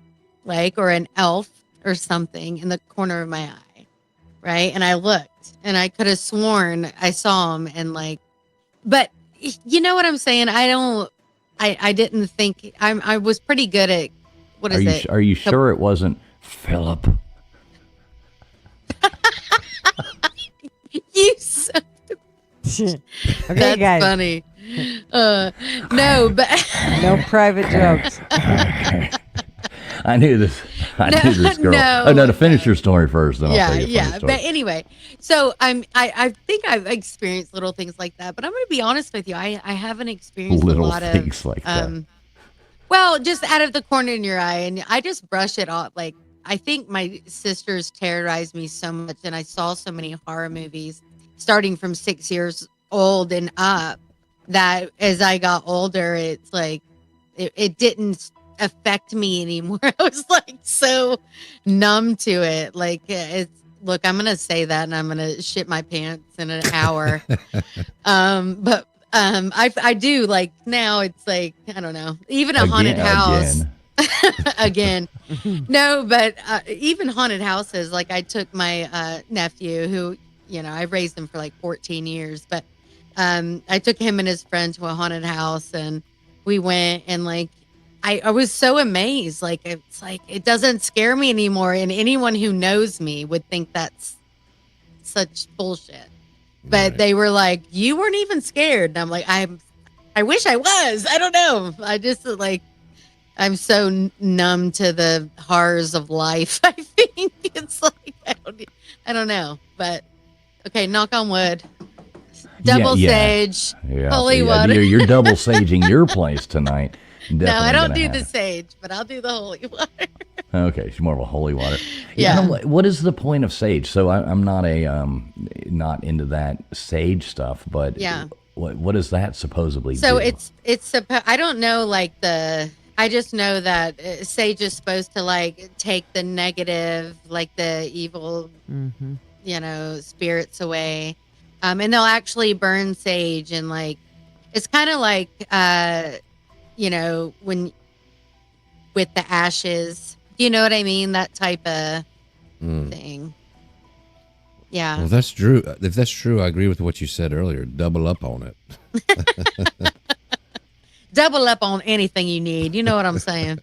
or an elf or something in the corner of my eye, right? And I looked, and I could have sworn I saw him, and but you know what I'm saying? I didn't think, I was pretty good at, what is it? Are you sure it wasn't Philip? You so Okay, that's guys. funny. No, but No private jokes. I knew this girl. To finish your story first, then I'll tell you a funny story. But anyway, so I think I've experienced little things like that, but I'm going to be honest with you. I haven't experienced Little a lot things of like that. Well, just out of the corner in your eye, and I just brush it off. Like, I think my sisters terrorized me so much, and I saw so many horror movies starting from 6 years old and up, that as I got older, it's like it didn't affect me anymore. I was like so numb to it. Like, look, I'm gonna say that, and I'm gonna shit my pants in an hour. But I do, like, now it's like, I don't know, even a haunted house again. No, but even haunted houses, like, I took my nephew, who, I raised him for like 14 years, but I took him and his friend to a haunted house, and we went, and like, I was so amazed. Like, it's like, it doesn't scare me anymore. And anyone who knows me would think that's such bullshit. But they were like, you weren't even scared. And I'm like, I wish I was. I don't know. I just, like, I'm so numb to the horrors of life. I think it's like, I don't know. But okay, knock on wood. Double sage, holy water. You're double saging your place tonight. No, I don't do the sage, but I'll do the holy water. Okay, she's more of a holy water. Yeah. What is the point of sage? So I'm not not into that sage stuff, but Yeah. what does that supposedly So do? I don't know, I just know that sage is supposed to like take the negative, like the evil, spirits away. And they'll actually burn sage, and like, it's kind of like, when with the ashes, you know what I mean? That type of thing. Yeah. Well, that's true. If that's true, I agree with what you said earlier. Double up on it. Double up on anything you need. You know what I'm saying?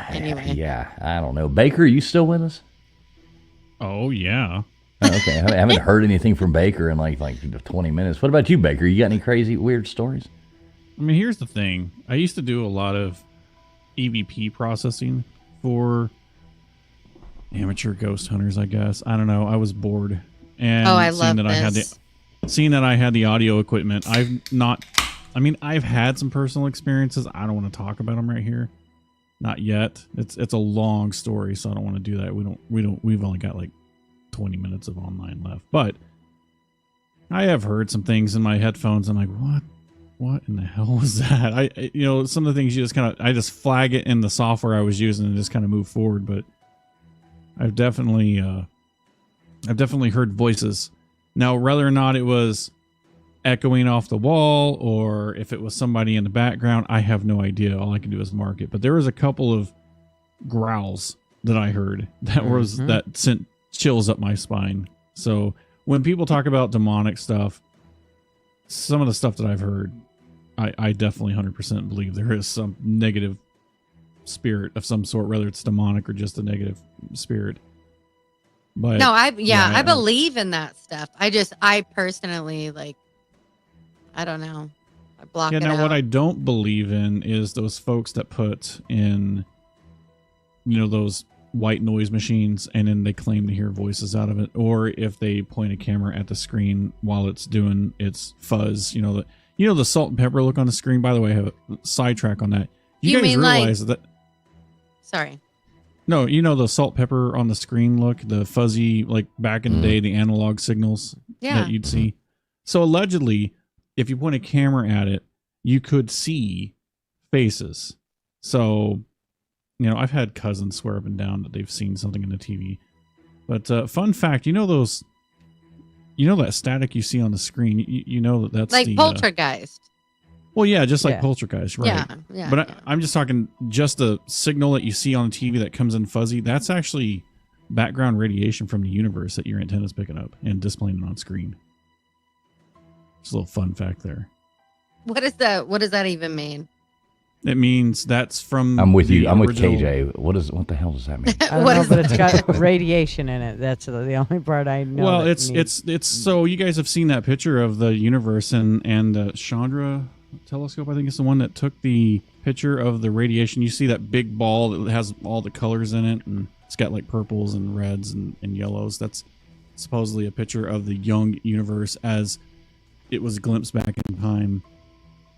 Anyway. Yeah, I don't know. Baker, you still with us? Oh, yeah. Oh, okay, I haven't heard anything from Baker in like 20 minutes. What about you, Baker? You got any crazy, weird stories? I mean, here's the thing. I used to do a lot of EVP processing for amateur ghost hunters, I guess. I don't know. I was bored. And I love this. Seeing that I had the audio equipment, I've had some personal experiences. I don't want to talk about them right here. Not yet. It's a long story, so I don't want to do that. We've only got like 20 minutes of online left. But I have heard some things in my headphones. I'm like, what in the hell was that? Some of the things I just flag it in the software I was using and just kind of move forward. But I've definitely heard voices. Now, whether or not it was echoing off the wall or if it was somebody in the background, I have no idea. All I can do is mark it. But there was a couple of growls that I heard that sent chills up my spine. So when people talk about demonic stuff, some of the stuff that I've heard, I definitely 100% believe there is some negative spirit of some sort, whether it's demonic or just a negative spirit. But no, I believe in that stuff. I personally, like, I don't know. I block it out. Now what I don't believe in is those folks that put in, those white noise machines and then they claim to hear voices out of it, or if they point a camera at the screen while it's doing its fuzz, the salt and pepper look on the screen. By the way, I have a sidetrack on that. You guys realize that? Sorry. No, the salt pepper on the screen look, the fuzzy, like back in the day, the analog signals that you'd see. So allegedly, if you point a camera at it, you could see faces. So, I've had cousins swear up and down that they've seen something in the TV. But fun fact, that static you see on the screen, that's like poltergeist. Well, yeah, just like poltergeist, right? Yeah. But I'm just talking just the signal that you see on the TV that comes in fuzzy. That's actually background radiation from the universe that your antenna's picking up and displaying it on screen. Just a little fun fact there. What is that? What does that even mean? It means that's from. I'm with you. I'm with KJ. What the hell does that mean? I don't know, but it's got radiation in it. That's the only part I know. Well, it's so you guys have seen that picture of the universe and Chandra telescope. I think it's the one that took the picture of the radiation. You see that big ball that has all the colors in it, and it's got like purples and reds and yellows. That's supposedly a picture of the young universe as it was glimpsed back in time.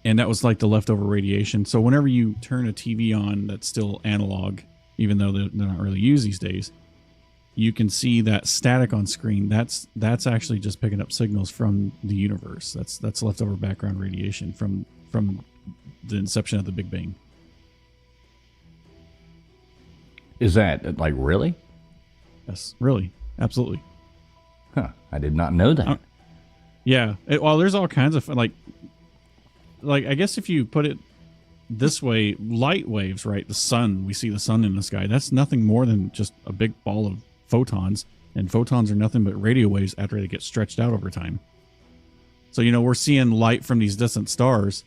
And that was like the leftover radiation. So whenever you turn a TV on that's still analog, even though they're not really used these days, you can see that static on screen. That's actually just picking up signals from the universe. That's leftover background radiation from the inception of the Big Bang. Is that like really? Yes, really, absolutely. Huh? I did not know that. Yeah. Well, there's all kinds of like I guess if you put it this way, light waves, right? The sun, we see the sun in the sky. That's nothing more than just a big ball of photons, and photons are nothing but radio waves after they get stretched out over time. So, we're seeing light from these distant stars.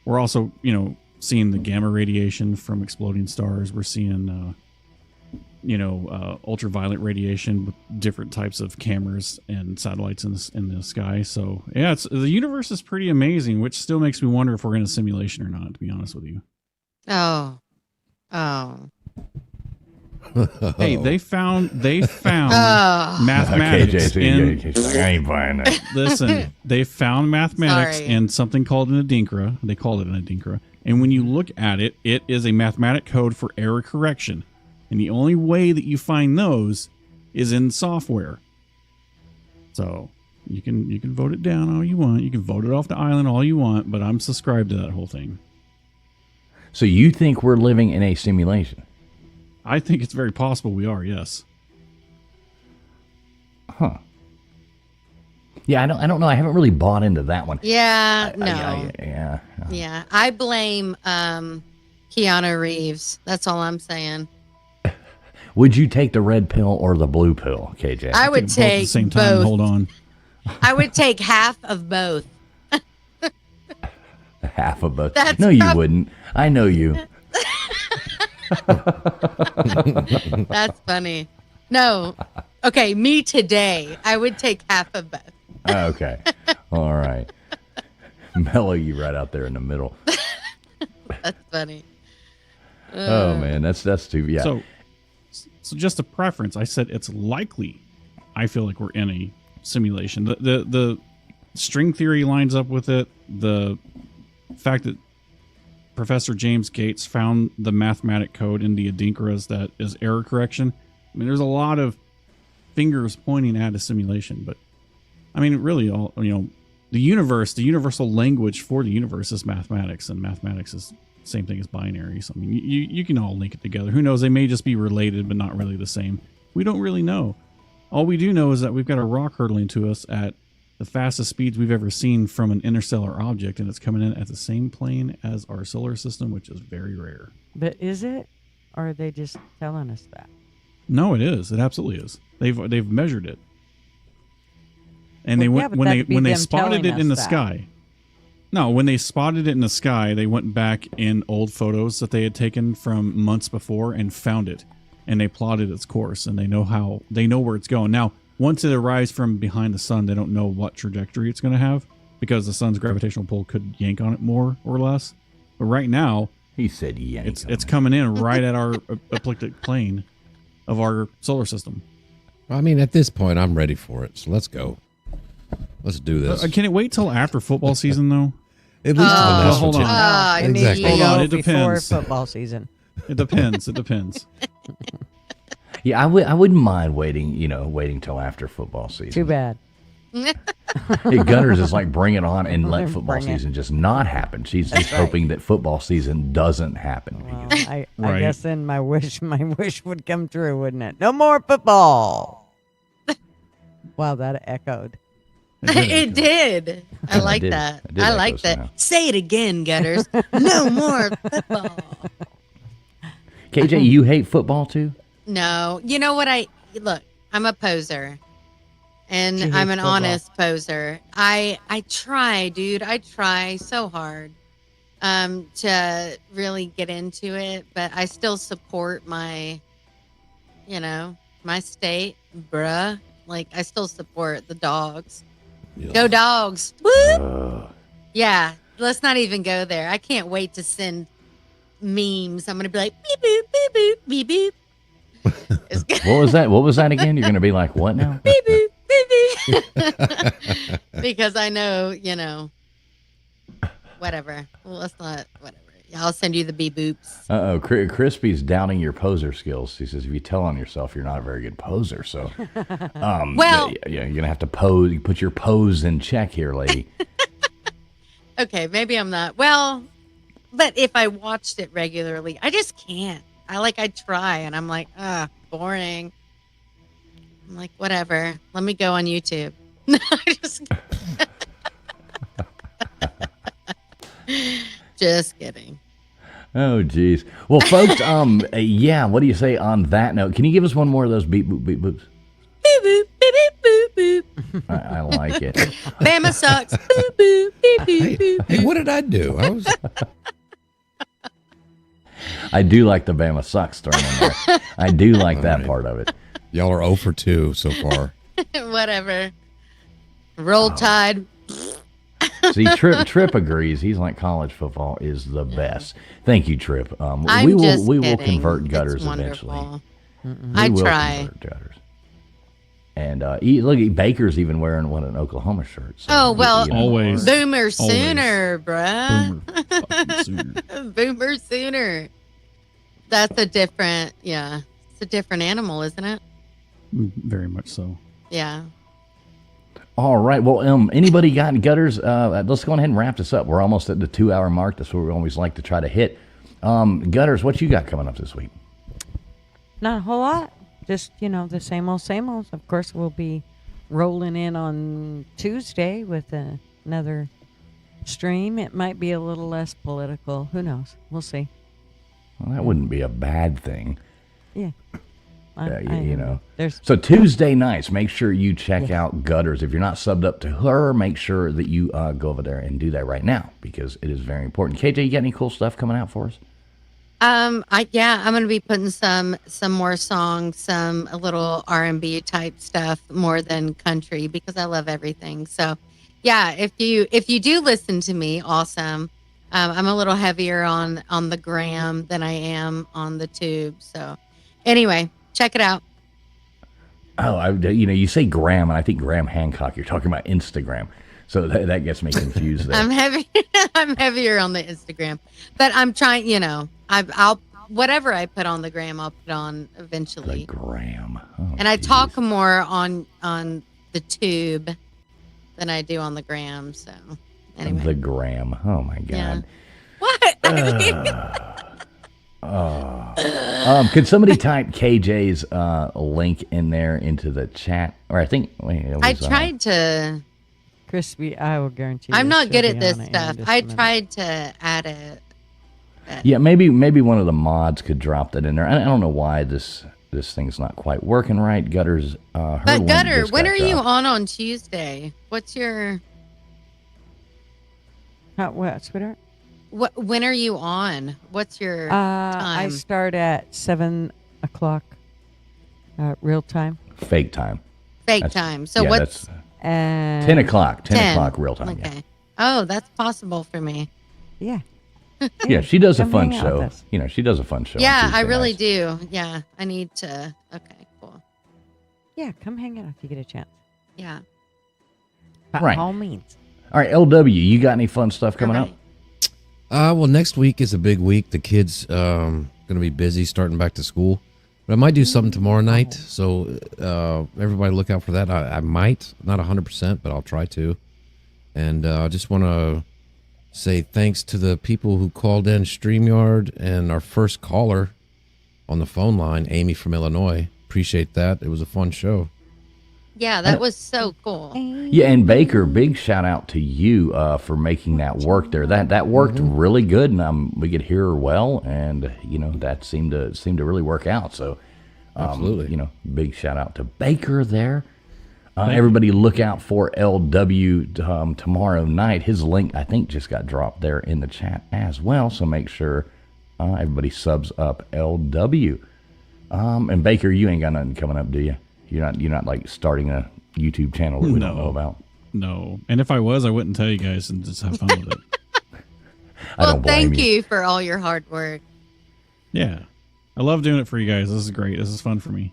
We're also, seeing the gamma radiation from exploding stars. We're seeing, ultraviolet radiation with different types of cameras and satellites in the sky. So yeah, the universe is pretty amazing, which still makes me wonder if we're in a simulation or not, to be honest with you. Oh. Hey, they found mathematics KJ, I ain't buying that. Listen, they found mathematics in something called an adinkra. They called it an adinkra And when you look at it, it is a mathematic code for error correction. And the only way that you find those is in software. So you can vote it down all you want. You can vote it off the island all you want, but I'm subscribed to that whole thing. So you think we're living in a simulation? I think it's very possible we are, yes. Huh. Yeah, I don't know. I haven't really bought into that one. Yeah, no. Yeah. Yeah, I blame Keanu Reeves. That's all I'm saying. Would you take the red pill or the blue pill, KJ? I would Both at take the same time. both. Hold on. I would take half of both. Half of both. That's No, you wouldn't. I know you. That's funny. No. Okay, me today. I would take half of both. Okay. All right. Mellow you right out there in the middle. That's funny. Oh man, that's too yeah. So just a preference. I said it's likely. I feel like we're in a simulation. The string theory lines up with it. The fact that Professor James Gates found the mathematic code in the Adinkaras that is error correction. I mean, there's a lot of fingers pointing at a simulation, but I mean, really, all the universe, the universal language for the universe is mathematics, and mathematics is the same thing as binary. So I mean, you can all link it together. Who knows? They may just be related, but not really the same. We don't really know. All we do know is that we've got a rock hurtling to us at the fastest speeds we've ever seen from an interstellar object, and it's coming in at the same plane as our solar system, which is very rare. But is it? Or are they just telling us that? No, it is. It absolutely is. They've measured it, and they went when they spotted it in the sky. No, when they spotted it in the sky, they went back in old photos that they had taken from months before and found it, and they plotted its course, and they know where it's going. Now, once it arrives from behind the sun, they don't know what trajectory it's going to have because the sun's gravitational pull could yank on it more or less. But right now, he said yank. It's coming in right at our ecliptic plane of our solar system. I mean, at this point, I'm ready for it. So let's go. Let's do this. Can it wait till after football season, though? At least well, hold on. Exactly. Hold on. It Before depends. football season. It depends. It depends. Yeah, I wouldn't mind waiting till after football season. Too bad. Hey, Gunners is like, bring it on and let football Bring it. season just not happen. She's just hoping that football season doesn't happen. Well, I Right. guess then my wish would come true, wouldn't it? No more football. Wow, that echoed. It did. I like did. that. It did I echo like that. somehow. Say it again, Gutters. No more football. KJ, you hate football too? No. You know what? Look, I'm a poser. And She hates I'm an football. honest poser. I try, dude. I try so hard to really get into it, but I still support my state, bruh. Like, I still support the dogs. Yeah. Go dogs. Whoop! Yeah, let's not even go there. I can't wait to send memes. I'm going to be like, beep, boop, beep, boop, beep, boop. It's What was that? What was that again? You're going to be like, what now? beep, boop, beep, beep. Because I know, whatever. Well, let's not, whatever. I'll send you the beep boops. Crispy's doubting your poser skills. He says, if you tell on yourself, you're not a very good poser. So, Well- you're going to have to pose. You put your pose in check here, lady. Okay, maybe I'm not. Well, but if I watched it regularly, I just can't. I try, and I'm like, boring. I'm like, whatever. Let me go on YouTube. Just kidding. Oh, geez. Well, folks, yeah, what do you say on that note? Can you give us one more of those beep, boop, beep, boops? Beep, boop, beep, beep, boop, boop. I like it. Bama sucks. Boop, boop, beep, boop, boop. Hey, what did I do? I do like the Bama sucks thrown in there. I do like that part of it. Y'all are 0 for 2 so far. Whatever. Roll Tide. See, Trip agrees. He's like, college football is the best. Thank you, Trip. I'm we will just we will kidding. convert It's gutters wonderful. eventually. I We will try. convert gutters. And And look, Baker's even wearing an Oklahoma shirt. So, Oh, well, Always. Boomer Sooner, bruh. Boomer fucking Sooner. Boomer Sooner. That's a different, yeah. It's a different animal, isn't it? Very much so. Yeah. All right. Well, anybody got any gutters? Let's go ahead and wrap this up. We're almost at the 2-hour mark. That's what we always like to try to hit. Gutters, what you got coming up this week? Not a whole lot. Just, the same old, same old. Of course, we'll be rolling in on Tuesday with another stream. It might be a little less political. Who knows? We'll see. Well, that wouldn't be a bad thing. Yeah. So Tuesday nights, make sure you check out Gutters. If you're not subbed up to her, make sure that you go over there and do that right now because it is very important. KJ, you got any cool stuff coming out for us? I'm going to be putting some more songs, some a little R&B type stuff more than country because I love everything. So, yeah, if you do listen to me, awesome. I'm a little heavier on the gram than I am on the tube. So, anyway, check it out. Oh, you say Graham, and I think Graham Hancock. You're talking about Instagram, so that gets me confused. There. I'm heavier on the Instagram, but I'm trying. I'll whatever I put on the gram, I'll put on eventually. The gram, and I talk more on the tube than I do on the gram. So anyway, the gram. Oh my God. Yeah. What? Could somebody type KJ's link in there into the chat? Or I think I tried to. Crispy, I will guarantee. I'm not good at be this on it stuff. in just I a minute. tried to add it. Yeah, maybe one of the mods could drop that in there. I don't know why this thing's not quite working right. Gutters. Her But link Gutter, just when got are you dropped. on Tuesday? What's your? What, sweetheart? When are you on? What's your I time? start at 7 o'clock, real time. Fake time. Fake That's- time. So yeah, what's that's, And 10 o'clock. 10 10. o'clock real time. Okay. Oh, that's possible for me. Yeah. Yeah, she does a Come fun hang out with show. us. She does a fun show. on Yeah, I Tuesday really nights. do. Yeah, I need to. Okay, cool. Yeah, come hang out if you get a chance. Yeah. By Right. all means. All right, LW, you got any fun stuff coming up? Well, next week is a big week. The kids going to be busy starting back to school. But I might do something tomorrow night. So everybody look out for that. I might, not 100%, but I'll try to. And I just want to say thanks to the people who called in StreamYard and our first caller on the phone line, Amy from Illinois. Appreciate that. It was a fun show. Yeah, that was so cool. Yeah, and Baker, big shout out to you for making that work there. That worked really good, and we could hear her well, and that seemed to really work out. So, Absolutely, big shout out to Baker there. Everybody, look out for LW tomorrow night. His link, I think, just got dropped there in the chat as well. So make sure everybody subs up LW. And Baker, you ain't got nothing coming up, do you? You're not like starting a YouTube channel that we don't know about. No, and if I was, I wouldn't tell you guys and just have fun with it. I Well, don't blame thank you for all your hard work. Yeah, I love doing it for you guys. This is great. This is fun for me.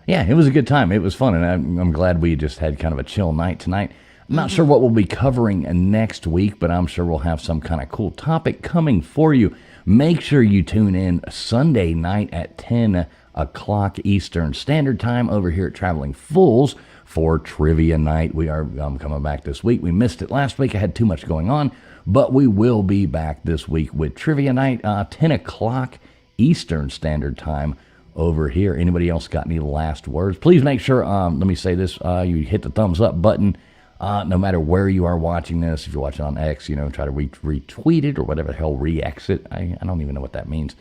Yeah, it was a good time. It was fun, and I'm glad we just had kind of a chill night tonight. I'm not sure what we'll be covering next week, but I'm sure we'll have some kind of cool topic coming for you. Make sure you tune in Sunday night at 10 o'clock Eastern Standard Time over here at Traveling Fools for Trivia Night. We are coming back this week. We missed it last week. I had too much going on, but we will be back this week with Trivia Night, 10 o'clock Eastern Standard Time over here. Anybody else got any last words? Please make sure, let me say this, you hit the thumbs up button no matter where you are watching this. If you're watching on X, try to retweet it or whatever the hell, re-exit. I don't even know what that means.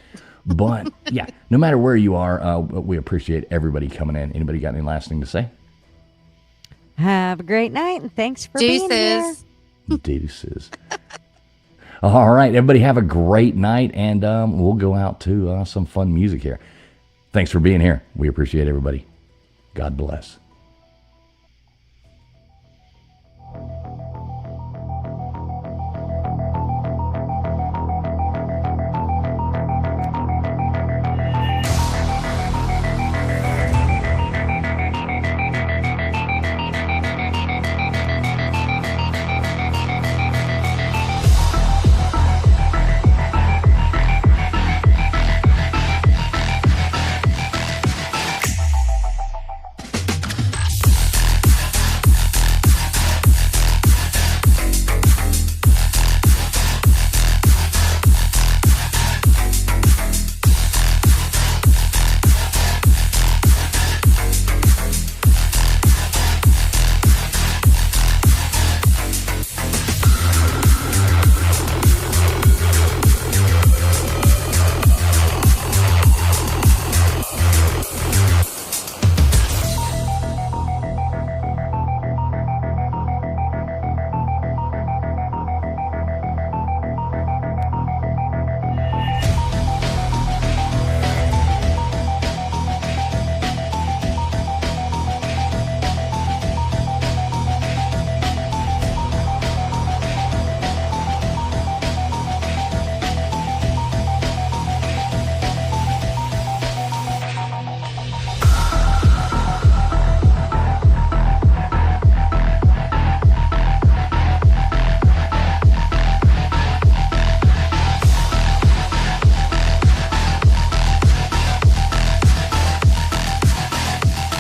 But, yeah, no matter where you are, we appreciate everybody coming in. Anybody got any last thing to say? Have a great night, and thanks for being here. Deuces. All right, everybody have a great night, and we'll go out to some fun music here. Thanks for being here. We appreciate everybody. God bless.